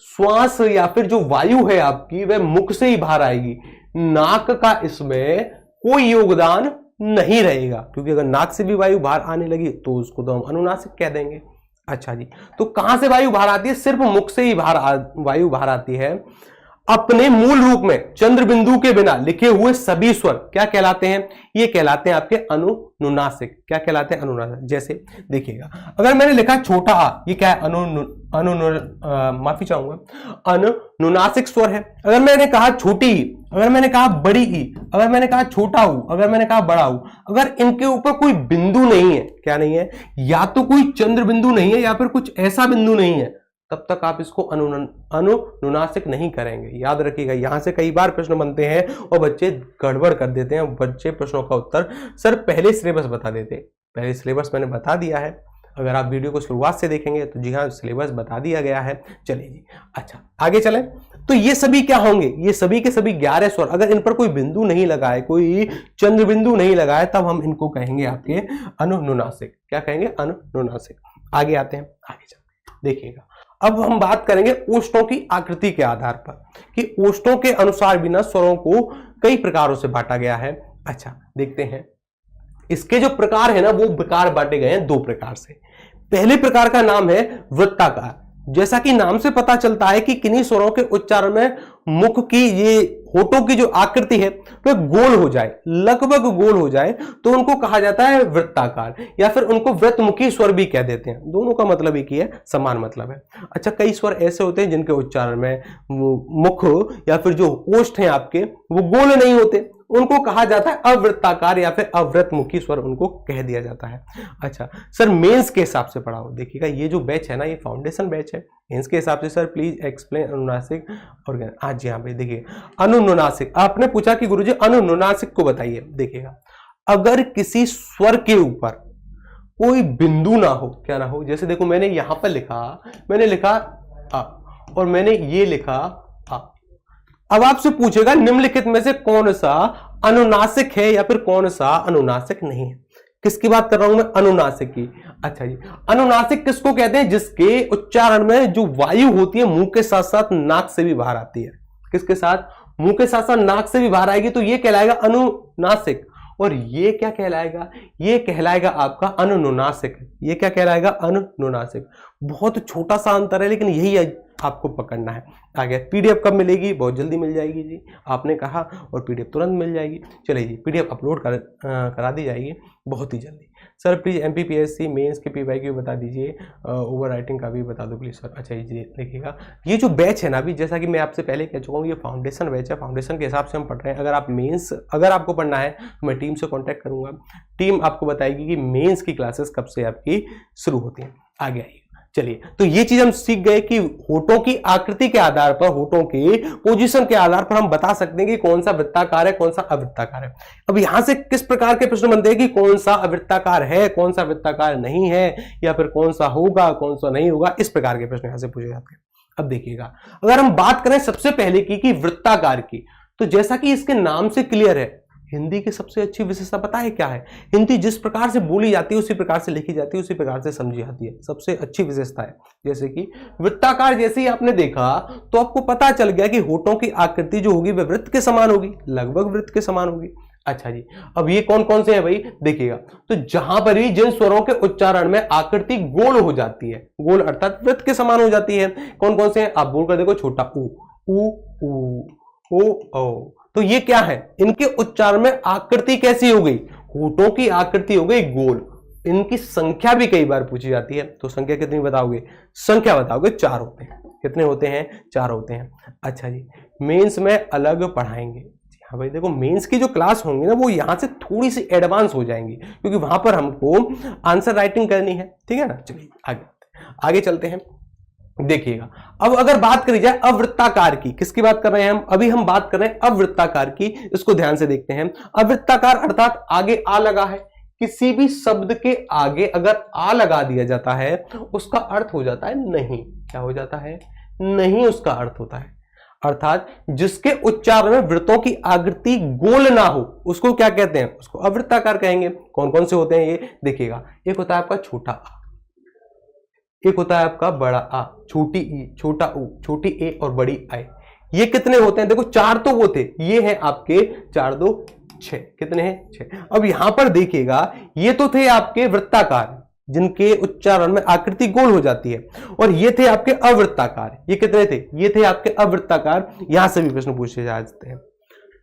श्वास या फिर जो वायु है आपकी वह मुख से ही बाहर आएगी। नाक का इसमें कोई योगदान नहीं रहेगा, क्योंकि अगर नाक से भी वायु बाहर आने लगी तो उसको तो हम अनुनासिक कह देंगे। अच्छा जी, तो कहां से वायु बाहर आती है? सिर्फ मुख से ही वायु बाहर आती है। अपने मूल रूप में चंद्र बिंदु के बिना लिखे हुए सभी स्वर क्या कहलाते हैं? ये कहलाते हैं आपके अनुनासिक। क्या कहलाते हैं? अनुनासिक। जैसे देखिएगा, अगर मैंने लिखा छोटा आ, ये क्या है? माफी चाहूंगा, अनुनासिक स्वर है। अगर मैंने कहा छोटी ई, अगर मैंने कहा बड़ी ई, अगर मैंने कहा छोटा ऊ, अगर मैंने कहा बड़ा ऊ, अगर इनके ऊपर कोई बिंदु नहीं है, क्या नहीं है? या तो कोई चंद्र बिंदु नहीं है या फिर कुछ ऐसा बिंदु नहीं है, तब तक आप इसको अनुनासिक नहीं करेंगे। याद रखिएगा, यहां से कई बार प्रश्न बनते हैं और बच्चे गड़बड़ कर देते हैं। बच्चे प्रश्नों का उत्तर सर पहले सिलेबस बता देते। पहले सिलेबस मैंने बता दिया है, अगर आप वीडियो को शुरुआत से देखेंगे तो जी हाँ, सिलेबस बता दिया गया है। चलिए जी, अच्छा आगे चलें। तो ये सभी क्या होंगे? ये सभी के सभी 11 स्वर। अगर इन पर कोई बिंदु नहीं लगा है, कोई चंद्र बिंदु नहीं लगा है, तब हम इनको कहेंगे आपके अनुनासिक। क्या कहेंगे? अनुनासिक। आगे आते हैं, आगे चलते हैं, देखिएगा। अब हम बात करेंगे ओष्ठों की आकृति के आधार पर, कि ओष्ठों के अनुसार बिना स्वरों को कई प्रकारों से बांटा गया है। अच्छा देखते हैं, इसके जो प्रकार है ना, वो प्रकार बांटे गए हैं 2 प्रकार से। पहले प्रकार का नाम है वृत्ताकार। जैसा कि नाम से पता चलता है कि किन्हीं स्वरों के उच्चारण में मुख की, ये होठों की जो आकृति है वह गोल हो जाए, लगभग गोल हो जाए, तो उनको कहा जाता है वृत्ताकार, या फिर उनको वृत्तमुखी स्वर भी कह देते हैं। दोनों का मतलब एक ही है, समान मतलब है। अच्छा, कई स्वर ऐसे होते हैं जिनके उच्चारण में मुख या फिर जो ओष्ठ हैं आपके वो गोल नहीं होते, उनको कहा जाता है अवृत्ताकार या फिर अवृत्तमुखी स्वर, उनको कह दिया जाता है। अच्छा सर, मेंस के हिसाब से पढ़ाओ। देखिएगा, ये जो बैच है ना, ये फाउंडेशन बैच है। मेंस के हिसाब से सर प्लीज एक्सप्लेन अनुनासिक और आज जी हाँ भाई, देखिए अनुनासिक आपने पूछा कि गुरुजी अनुनासिक को बताइए। देखिएगा, अगर किसी स्वर के ऊपर कोई बिंदु ना हो, क्या ना हो, जैसे देखो मैंने यहां पर लिखा, मैंने लिखा आ और मैंने ये लिखा आ। अब आपसे पूछेगा निम्नलिखित में से कौन सा अनुनासिक है या फिर कौन सा अनुनासिक नहीं है। किसकी बात कर रहा हूं मैं? अनुनासिक की। अच्छा जी, अनुनासिक किसको कहते हैं? जिसके उच्चारण में जो वायु होती है मुंह के साथ साथ नाक से भी बाहर आती है। किसके साथ? मुंह के साथ साथ नाक से भी बाहर आएगी, तो ये कहलाएगा अनुनासिक। और ये क्या कहलाएगा? ये कहलाएगा आपका अनुनासिक। ये क्या कहलाएगा? अनुनासिक। बहुत छोटा सा अंतर है, लेकिन यही आपको पकड़ना है। आगे पीडीएफ कब मिलेगी? बहुत जल्दी मिल जाएगी जी, आपने कहा, और पीडीएफ तुरंत मिल जाएगी। चलिए जी, पीडीएफ अपलोड करा दी जाएगी बहुत ही जल्दी। सर प्लीज एमपीपीएससी मेंस के पीवाईक्यू बता दीजिए, ओवर राइटिंग का भी बता दो प्लीज सर। अच्छा जी, देखिएगा, ये जो बैच है ना, अभी जैसा कि मैं आपसे पहले कह चुका हूँ, ये फाउंडेशन बैच है। फाउंडेशन के हिसाब से हम पढ़ रहे हैं। अगर आप मेंस, अगर आपको पढ़ना है तो मैं टीम से कॉन्टैक्ट करूंगा, टीम आपको बताएगी कि मेंस की क्लासेस कब से आपकी शुरू होती हैं। आगे आइए, चलिए, तो ये चीज हम सीख गए कि होठों की आकृति के आधार पर, होठों के पोजीशन के आधार पर हम बता सकते हैं कि कौन सा वृत्ताकार है, कौन सा अवृत्ताकार है। अब यहां से किस प्रकार के प्रश्न बनते हैं कि कौन सा अवृत्ताकार है, कौन सा वृत्ताकार नहीं है, या फिर कौन सा होगा, कौन सा नहीं होगा, इस प्रकार के प्रश्न यहां से पूछे जाते हैं। अब देखिएगा, अगर हम बात करें सबसे पहले की कि वृत्ताकार की, तो जैसा कि इसके नाम से क्लियर है, हिंदी की सबसे अच्छी विशेषता पता है क्या है? हिंदी जिस प्रकार से बोली जाती है, उसी प्रकार से लिखी जाती है, उसी प्रकार से समझी जाती है, सबसे अच्छी विशेषता है। जैसे कि वृत्ताकार जैसे ही आपने देखा तो आपको पता चल गया कि होठों की आकृति जो होगी वह वृत्त के समान होगी, लगभग वृत्त के समान होगी। अच्छा जी, अब ये कौन कौन से हैं भाई? देखिएगा, तो जहां पर भी जिन स्वरों के उच्चारण में आकृति गोल हो जाती है, गोल अर्थात वृत्त के समान हो जाती है, कौन कौन से हैं? आप बोल कर देखो, छोटा ऊ, ऊ, ओ, तो ये क्या है? इनके उच्चारण में आकृति कैसी हो गई? होठों की आकृति हो गई गोल। इनकी संख्या भी कई बार पूछी जाती है, तो संख्या कितनी बताओगे? संख्या बताओगे, 4 होते हैं। कितने होते हैं? 4 होते हैं। अच्छा जी, मेंस में अलग पढ़ाएंगे। हाँ भाई देखो, मेंस की जो क्लास होंगी ना, वो यहां से थोड़ी सी एडवांस हो जाएंगी, क्योंकि वहां पर हमको आंसर राइटिंग करनी है, ठीक है ना। चलिए आगे चलते हैं। देखिएगा, अब अगर बात करी जाए अवृत्ताकार की, किसकी बात कर रहे हैं हम? अभी हम बात कर रहे हैं अवृत्ताकार की। इसको ध्यान से देखते हैं। अवृत्ताकार अर्थात आगे आ लगा है, किसी भी शब्द के आगे अगर आ लगा दिया जाता है, उसका अर्थ हो जाता है नहीं। क्या हो जाता है? नहीं उसका अर्थ होता है। अर्थात जिसके उच्चारण में वृत्तों की आकृति गोल ना हो, उसको क्या कहते हैं? उसको अवृत्ताकार कहेंगे। कौन कौन से होते हैं ये? देखिएगा, एक होता है आपका छोटा आ, एक होता है आपका बड़ा आ, छोटी ई, छोटा ऊ, छोटी ए और बड़ी आई। ये कितने होते हैं? देखो 4 तो वो थे, ये हैं आपके 4 2 6। कितने हैं? 6। अब यहां पर देखिएगा, ये तो थे आपके वृत्ताकार जिनके उच्चारण में आकृति गोल हो जाती है, और ये थे आपके अवृत्ताकार। ये कितने थे? ये थे आपके अवृत्ताकार। यहां से भी प्रश्न पूछे जाते हैं।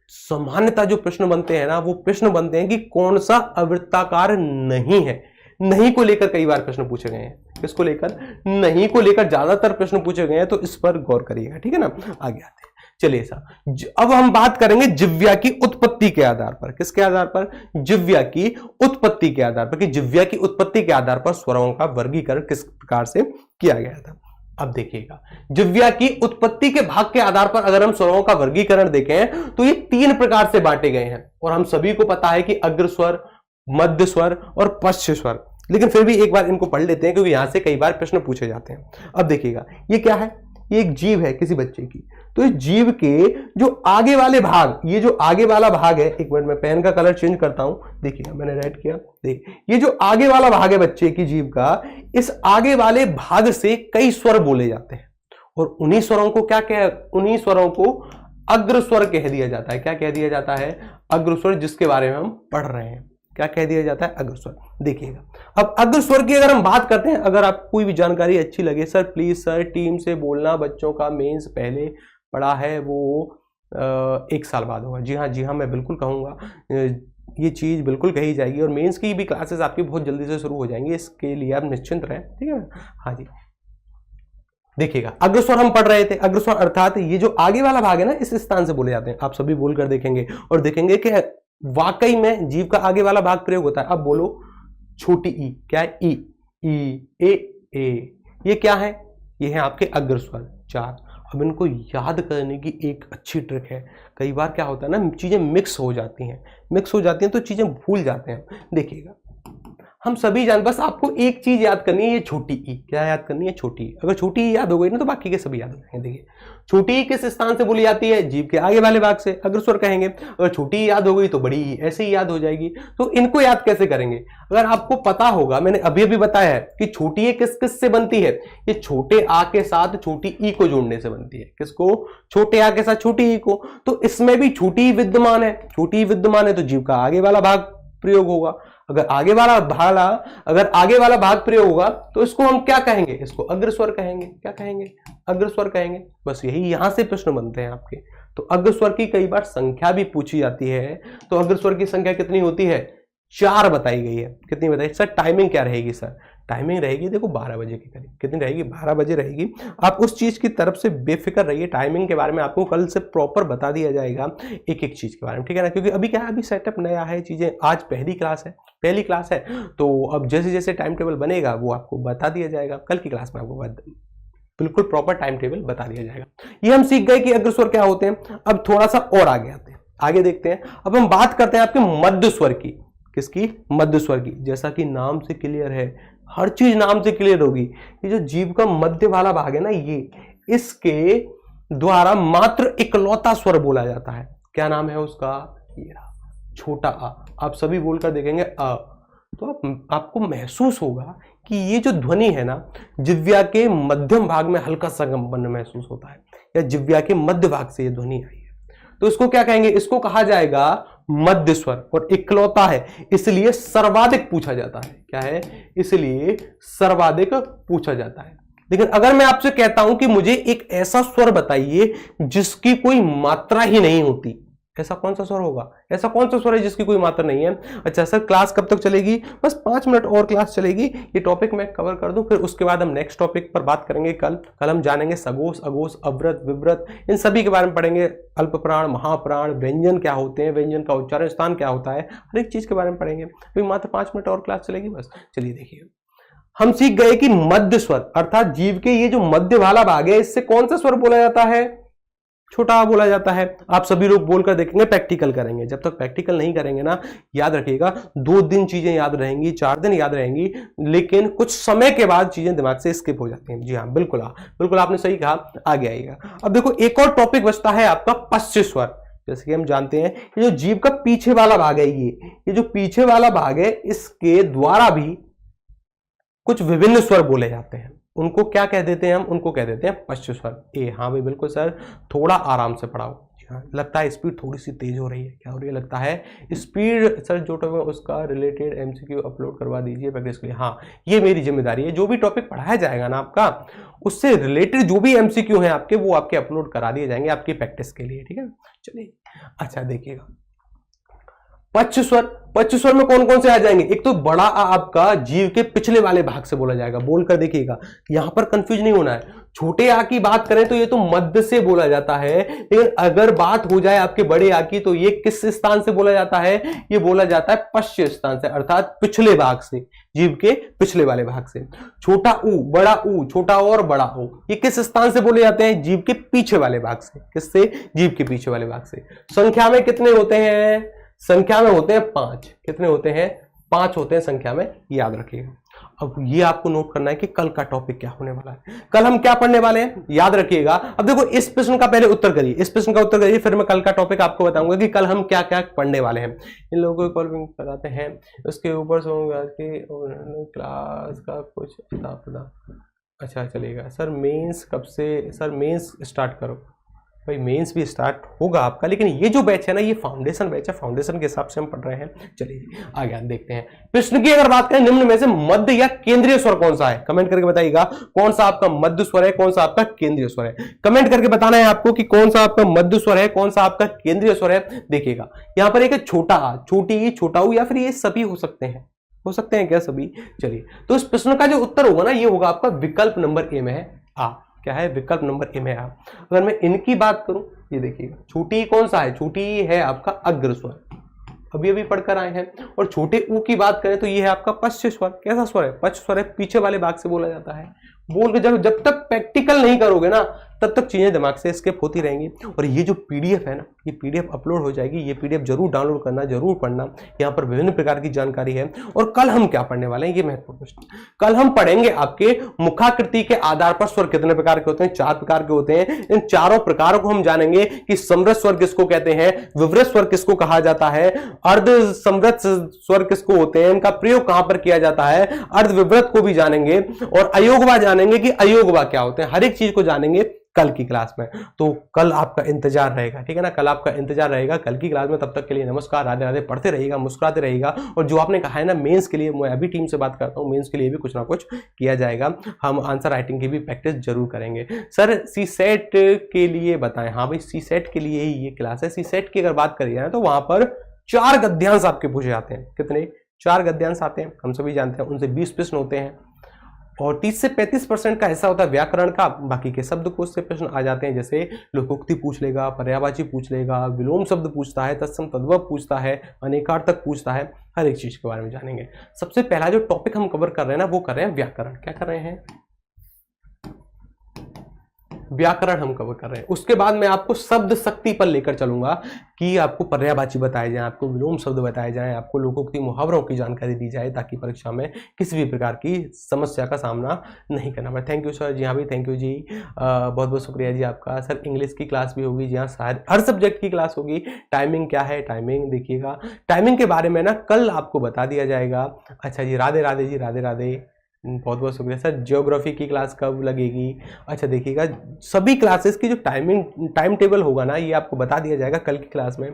सामान्यतः जो प्रश्न बनते हैं ना, वो प्रश्न बनते हैं कि कौन सा अवृत्ताकार नहीं है। नहीं को लेकर कई बार प्रश्न पूछे गए हैं। किसको लेकर? नहीं को लेकर ज्यादातर प्रश्न पूछे गए हैं, तो इस पर गौर करिएगा, ठीक है ना। आगे आते हैं। चलिए अब हम बात करेंगे जिह्वा की उत्पत्ति के आधार पर। किसके आधार पर? जिह्वा की उत्पत्ति के आधार पर, कि जिह्वा की उत्पत्ति के आधार पर स्वरों का वर्गीकरण किस प्रकार से किया गया था। अब देखिएगा, जिह्वा की उत्पत्ति के भाग के आधार पर अगर हम स्वरों का वर्गीकरण देखें, तो ये 3 प्रकार से बांटे गए हैं, और हम सभी को पता है कि अग्र स्वर, मध्य स्वर और पश्च स्वर। लेकिन फिर भी एक बार इनको पढ़ लेते हैं, क्योंकि यहां से कई बार प्रश्न पूछे जाते हैं। अब देखिएगा, ये क्या है? ये एक जीभ है किसी बच्चे की। तो इस जीभ के जो आगे वाले भाग, ये जो आगे वाला भाग है, एक मिनट में पेन का कलर चेंज करता हूं। देखिएगा, मैंने रेड किया। देख, ये जो आगे वाला भाग है बच्चे की जीभ का, इस आगे वाले भाग से कई स्वर बोले जाते हैं, और उन्हीं स्वरों को उन्हीं स्वरों को अग्र स्वर कह दिया जाता है। क्या कह दिया जाता है? अग्र स्वर, जिसके बारे में हम पढ़ रहे हैं। क्या कह दिया जाता है? अग्र स्वर। देखिएगा, अब अग्र स्वर की अगर हम बात करते हैं, अगर आपको कोई भी जानकारी अच्छी लगे, सर प्लीज सर टीम से बोलना, बच्चों का मेंस पहले पढ़ा है वो 1 साल बाद होगा। जी हाँ, मैं बिल्कुल कहूँगा, ये चीज बिल्कुल कही जाएगी, और मेंस की भी क्लासेस आपकी बहुत जल्दी से शुरू हो जाएंगी, इसके लिए आप निश्चिंत रहें, ठीक है। हाँ जी, देखिएगा, अग्रस्वर हम पढ़ रहे थे। अग्रस्वर अर्थात ये जो आगे वाला भाग है ना, इस स्थान से बोले जाते हैं। आप सभी बोलकर देखेंगे और देखेंगे कि वाकई में जीभ का आगे वाला भाग प्रयोग होता है। अब बोलो, छोटी ई, क्या है? ई, ई, ए। ये क्या है? ये है आपके अग्रस्वर 4। अब इनको याद करने की एक अच्छी ट्रिक है। कई बार क्या होता है ना, चीजें मिक्स हो जाती हैं तो चीजें भूल जाते हैं। देखिएगा, हम सभी बस आपको एक चीज याद करनी है, ये छोटी ई। क्या याद करनी है? छोटी ई। अगर छोटी ई याद हो गई ना, तो बाकी के सभी याद हो जाएंगे। देखिए, छोटी ई किस स्थान से बोली जाती है? जीभ के आगे वाले भाग से, अग्रस्वर कहेंगे। अगर छोटी ई याद हो गई तो बड़ी ई ऐसे ही याद हो जाएगी। तो इनको याद कैसे करेंगे? अगर आपको पता होगा, मैंने अभी बताया है कि छोटी ई किस किस से बनती है। ये छोटे आ के साथ छोटी ई को जोड़ने से बनती है। किसको? छोटे आ के साथ छोटी ई को। तो इसमें भी छोटी ई विद्यमान है। छोटी ई विद्यमान है तो जीभ का आगे वाला भाग प्रयोग होगा। अगर आगे वाला भाग प्रयोग होगा तो इसको हम क्या कहेंगे? इसको अग्रस्वर कहेंगे। क्या कहेंगे? अग्रस्वर कहेंगे। बस यही यहां से प्रश्न बनते हैं आपके। तो अग्रस्वर की कई बार संख्या भी पूछी जाती है। तो अग्रस्वर की संख्या कितनी होती है? 4 बताई गई है। कितनी बताई सर? टाइमिंग क्या रहेगी सर? टाइमिंग रहेगी देखो 12 बजे के करीब, कितनी रहेगी 12 बजे रहेगी। आप उस चीज की तरफ से बेफिक्र रहिए, टाइमिंग के बारे में आपको कल से प्रॉपर बता दिया जाएगा एक एक चीज के बारे में, ठीक है ना, क्योंकि अभी क्या है, अभी सेटअप नया है, चीजें आज पहली क्लास है, तो अब जैसे जैसे टाइम टेबल बनेगा वो आपको बता दिया जाएगा, कल की क्लास में आपको बिल्कुल प्रॉपर टाइम टेबल बता दिया जाएगा। ये हम सीख गए कि अग्रस्वर क्या होते हैं। अब थोड़ा सा और आगे आते हैं, आगे देखते हैं। अब हम बात करते हैं आपके मध्य स्वर की, किसकी, मध्य स्वर की। जैसा कि नाम से क्लियर है, हर चीज नाम से क्लियर होगी। ये जो जीभ का मध्य वाला भाग है ना, ये इसके द्वारा मात्र इकलौता स्वर बोला जाता है। क्या नाम है उसका, ये छोटा आ। आप सभी बोलकर देखेंगे अ, तो आपको महसूस होगा कि ये जो ध्वनि है ना, जिह्वा के मध्यम भाग में हल्का सा कंपन महसूस होता है, या जिह्वा के मध्य भाग से ये ध्वनि आई है, तो इसको क्या कहेंगे, इसको कहा जाएगा मध्य स्वर, और इकलौता है इसलिए सर्वाधिक पूछा जाता है। क्या है, इसलिए सर्वाधिक पूछा जाता है। लेकिन अगर मैं आपसे कहता हूं कि मुझे एक ऐसा स्वर बताइए जिसकी कोई मात्रा ही नहीं होती, ऐसा कौन सा स्वर होगा, ऐसा कौन सा स्वर है जिसकी कोई मात्रा नहीं है। अच्छा सर, क्लास कब तक चलेगी, बस 5 मिनट और क्लास चलेगी, ये टॉपिक मैं कवर कर दूं, फिर उसके बाद हम नेक्स्ट टॉपिक पर बात करेंगे। कल हम जानेंगे सगोष, अघोष, अवृत, विव्रत, इन सभी के बारे में पढ़ेंगे। अल्प प्राण, महाप्राण, व्यंजन क्या होते हैं, व्यंजन का उच्चारण स्थान क्या होता है, हर एक चीज के बारे में पढ़ेंगे। अभी मात्र 5 मिनट और क्लास चलेगी बस। चलिए देखिए, हम सीख गए कि मध्य स्वर अर्थात जीव के ये जो मध्य वाला भाग है, इससे कौन सा स्वर बोला जाता है, छोटा आ बोला जाता है। आप सभी लोग बोलकर देखेंगे, प्रैक्टिकल करेंगे। जब तक प्रैक्टिकल नहीं करेंगे ना, याद रखिएगा 2 दिन चीजें याद रहेंगी, 4 दिन याद रहेंगी, लेकिन कुछ समय के बाद चीजें दिमाग से स्किप हो जाती हैं। जी हाँ, बिल्कुल आपने सही कहा, आगे आइएगा। अब देखो, एक और टॉपिक बचता है आपका पश्च स्वर। जैसे कि हम जानते हैं, ये जो जीभ का पीछे वाला भाग है, ये जो पीछे वाला भाग है, इसके द्वारा भी कुछ विभिन्न स्वर बोले जाते हैं। उनको क्या कह देते हैं हम, उनको कह देते हैं पश्च स्वर। ए, हाँ भाई बिल्कुल सर, थोड़ा आराम से पढ़ाओ। लगता है स्पीड थोड़ी सी तेज हो रही है, क्या हो रही है, लगता है स्पीड। सर जो टॉपिक उसका रिलेटेड एमसीक्यू अपलोड करवा दीजिए प्रैक्टिस के लिए। हाँ, ये मेरी जिम्मेदारी है, जो भी टॉपिक पढ़ाया जाएगा ना आपका, उससे रिलेटेड जो भी एमसीक्यू हैं आपके, वो आपके अपलोड करा दिए जाएंगे आपकी प्रैक्टिस के लिए, ठीक है। चलिए, अच्छा देखिएगा, पश्च स्वर में कौन कौन से आ जाएंगे। एक तो बड़ा आ आपका जीव के पिछले वाले भाग से बोला जाएगा, बोलकर देखिएगा, यहां पर कंफ्यूज नहीं होना है। छोटे आ की बात करें तो ये तो मध्य से बोला जाता है, लेकिन अगर बात हो जाए आपके बड़े आ की, तो ये किस स्थान से बोला जाता है, ये बोला जाता है पश्च स्थान से, अर्थात पिछले भाग से, जीव के पिछले वाले भाग से। छोटा ऊ, बड़ा ऊ, छोटा और बड़ा ऊ, ये किस स्थान से बोले जाते हैं, जीव के पीछे वाले भाग से। किससे, जीव के पीछे वाले भाग से। संख्या में कितने होते हैं, संख्या में होते हैं 5। कितने होते हैं, 5 होते हैं संख्या में, याद रखिएगा। अब ये आपको नोट करना है कि कल का टॉपिक क्या होने वाला है, कल हम क्या पढ़ने वाले हैं, याद रखिएगा। अब देखो, इस प्रश्न का पहले उत्तर करिए, इस प्रश्न का उत्तर करिए, फिर मैं कल का टॉपिक आपको बताऊंगा कि कल हम क्या क्या पढ़ने वाले हैं। इन लोगों को बताते हैं, उसके ऊपर क्लास का कुछ पता। अच्छा चलेगा सर, मेंस कब से, सर मेंस स्टार्ट करो भाई, मेंस भी स्टार्ट होगा आपका, लेकिन ये जो बैच है ना, ये फाउंडेशन बैच है, फाउंडेशन के हिसाब से हम पढ़ रहे हैं। चलिए आगे देखते हैं। प्रश्न की अगर बात करें, निम्न में से मध्य या केंद्रीय स्वर कौन सा है, कमेंट करके बताइएगा, कौन सा आपका मध्य स्वर है, कौन सा आपका केंद्रीय स्वर है। कमेंट करके बताना है आपको कि कौन सा आपका मध्य स्वर है, कौन सा आपका केंद्रीय स्वर है। देखिएगा, यहां पर एक छोटा आ, छोटी ई, छोटा ऊ, या फिर ये सभी हो सकते हैं क्या सभी। चलिए, तो इस प्रश्न का जो उत्तर होगा ना, ये होगा आपका विकल्प नंबर ए में है आ। क्या है, विकल्प नंबर ए में आप। अगर मैं इनकी बात करूं, ये देखिएगा, छोटी कौन सा है, छोटी है आपका अग्र स्वर, अभी पढ़कर आए हैं। और छोटे ऊ की बात करें तो ये है आपका पश्च स्वर। कैसा स्वर है, पश्च स्वर है, पीछे वाले भाग से बोला जाता है। बोल के जब तक प्रैक्टिकल नहीं करोगे ना, तब तक चीजें दिमाग से स्किप होती रहेंगी। और ये जो पीडीएफ है ना, ये पीडीएफ अपलोड हो जाएगी, ये पीडीएफ जरूर डाउनलोड करना, जरूर पढ़ना। यहाँ पर विभिन्न प्रकार की जानकारी है। और कल हम क्या पढ़ने वाले हैं, ये महत्वपूर्ण प्रश्न। कल हम पढ़ेंगे आपके मुखाकृति के आधार पर स्वर कितने प्रकार के होते हैं, 4 प्रकार के होते हैं। इन चारों प्रकारों को हम जानेंगे कि समृद्ध स्वर किसको कहते हैं, विवृत स्वर किसको कहा जाता है, अर्ध समृद्ध स्वर किसको होते हैं, इनका प्रयोग कहां पर किया जाता है, अर्ध विवृत को भी जानेंगे, और अयोगवा जानेंगे कि अयोगवा क्या होते हैं। हर एक चीज को जानेंगे कल की क्लास में। तो कल आपका इंतजार रहेगा, ठीक है ना, कल आपका इंतजार रहेगा कल की क्लास में। तब तक के लिए नमस्कार, राधे राधे, पढ़ते रहिएगा, मुस्कुराते रहिएगा। और जो आपने कहा है ना मेंस के लिए, मैं अभी टीम से बात करता हूँ, मेंस के लिए भी कुछ ना कुछ किया जाएगा। हम आंसर राइटिंग की भी प्रैक्टिस जरूर करेंगे। सर सी सेट के लिए बताएं, हाँ भाई सी सेट के लिए ही ये क्लास है। सी सेट की अगर बात करिए ना, तो वहां पर 4 गद्यांश आपके पूछे जाते हैं। कितने, 4 गद्यांश आते हैं, हम सभी जानते हैं। उनसे 20 प्रश्न होते हैं। और 30 से 35% का हिस्सा होता है व्याकरण का। बाकी के शब्दकोश से प्रश्न आ जाते हैं, जैसे लोकोक्ति पूछ लेगा, पर्यायवाची पूछ लेगा, विलोम शब्द पूछता है, तत्सम तद्भव पूछता है, अनेकार्थक पूछता है, हर एक चीज के बारे में जानेंगे। सबसे पहला जो टॉपिक हम कवर कर रहे हैं ना, वो कर रहे हैं व्याकरण। क्या कर रहे हैं? व्याकरण हम कवर कर रहे हैं। उसके बाद मैं आपको शब्द शक्ति पर लेकर चलूंगा कि आपको पर्यायवाची बताए जाएं, आपको विलोम शब्द बताए जाएं, आपको लोकोक्ति मुहावरों की जानकारी दी जाए, ताकि परीक्षा में किसी भी प्रकार की समस्या का सामना नहीं करना पड़े। Thank you sir. जी हाँ भी थैंक यू जी, बहुत बहुत शुक्रिया जी आपका। सर इंग्लिश की क्लास भी होगी? जी हाँ, शायद हर सब्जेक्ट की क्लास होगी। टाइमिंग क्या है? टाइमिंग देखिएगा, टाइमिंग के बारे में ना कल आपको बता दिया जाएगा। अच्छा जी, राधे राधे जी, राधे राधे, बहुत बहुत शुक्रिया सर। ज्योग्राफी की क्लास कब लगेगी? अच्छा देखिएगा, सभी क्लासेस की जो टाइम टेबल होगा ना, ये आपको बता दिया जाएगा कल की क्लास में।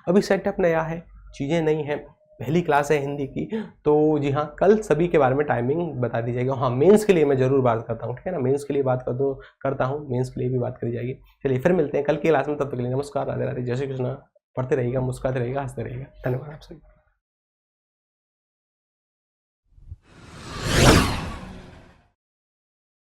अभी सेटअप नया है, चीज़ें नई हैं, पहली क्लास है हिंदी की, तो जी हाँ कल सभी के बारे में टाइमिंग बता दी जाएगी। हाँ, मेंस के लिए मैं जरूर बात करता हूँ, ठीक है ना, मेंस के लिए बात करता हूँ, मेंस के लिए भी बात करी जाएगी। चलिए फिर मिलते हैं कल की क्लास में, तब तक के लिए नमस्कार, राधे राधे, जय श्री कृष्णा। पढ़ते रहिएगा, मुस्कुराते रहिएगा, हंसते रहिएगा। धन्यवाद आप सभी।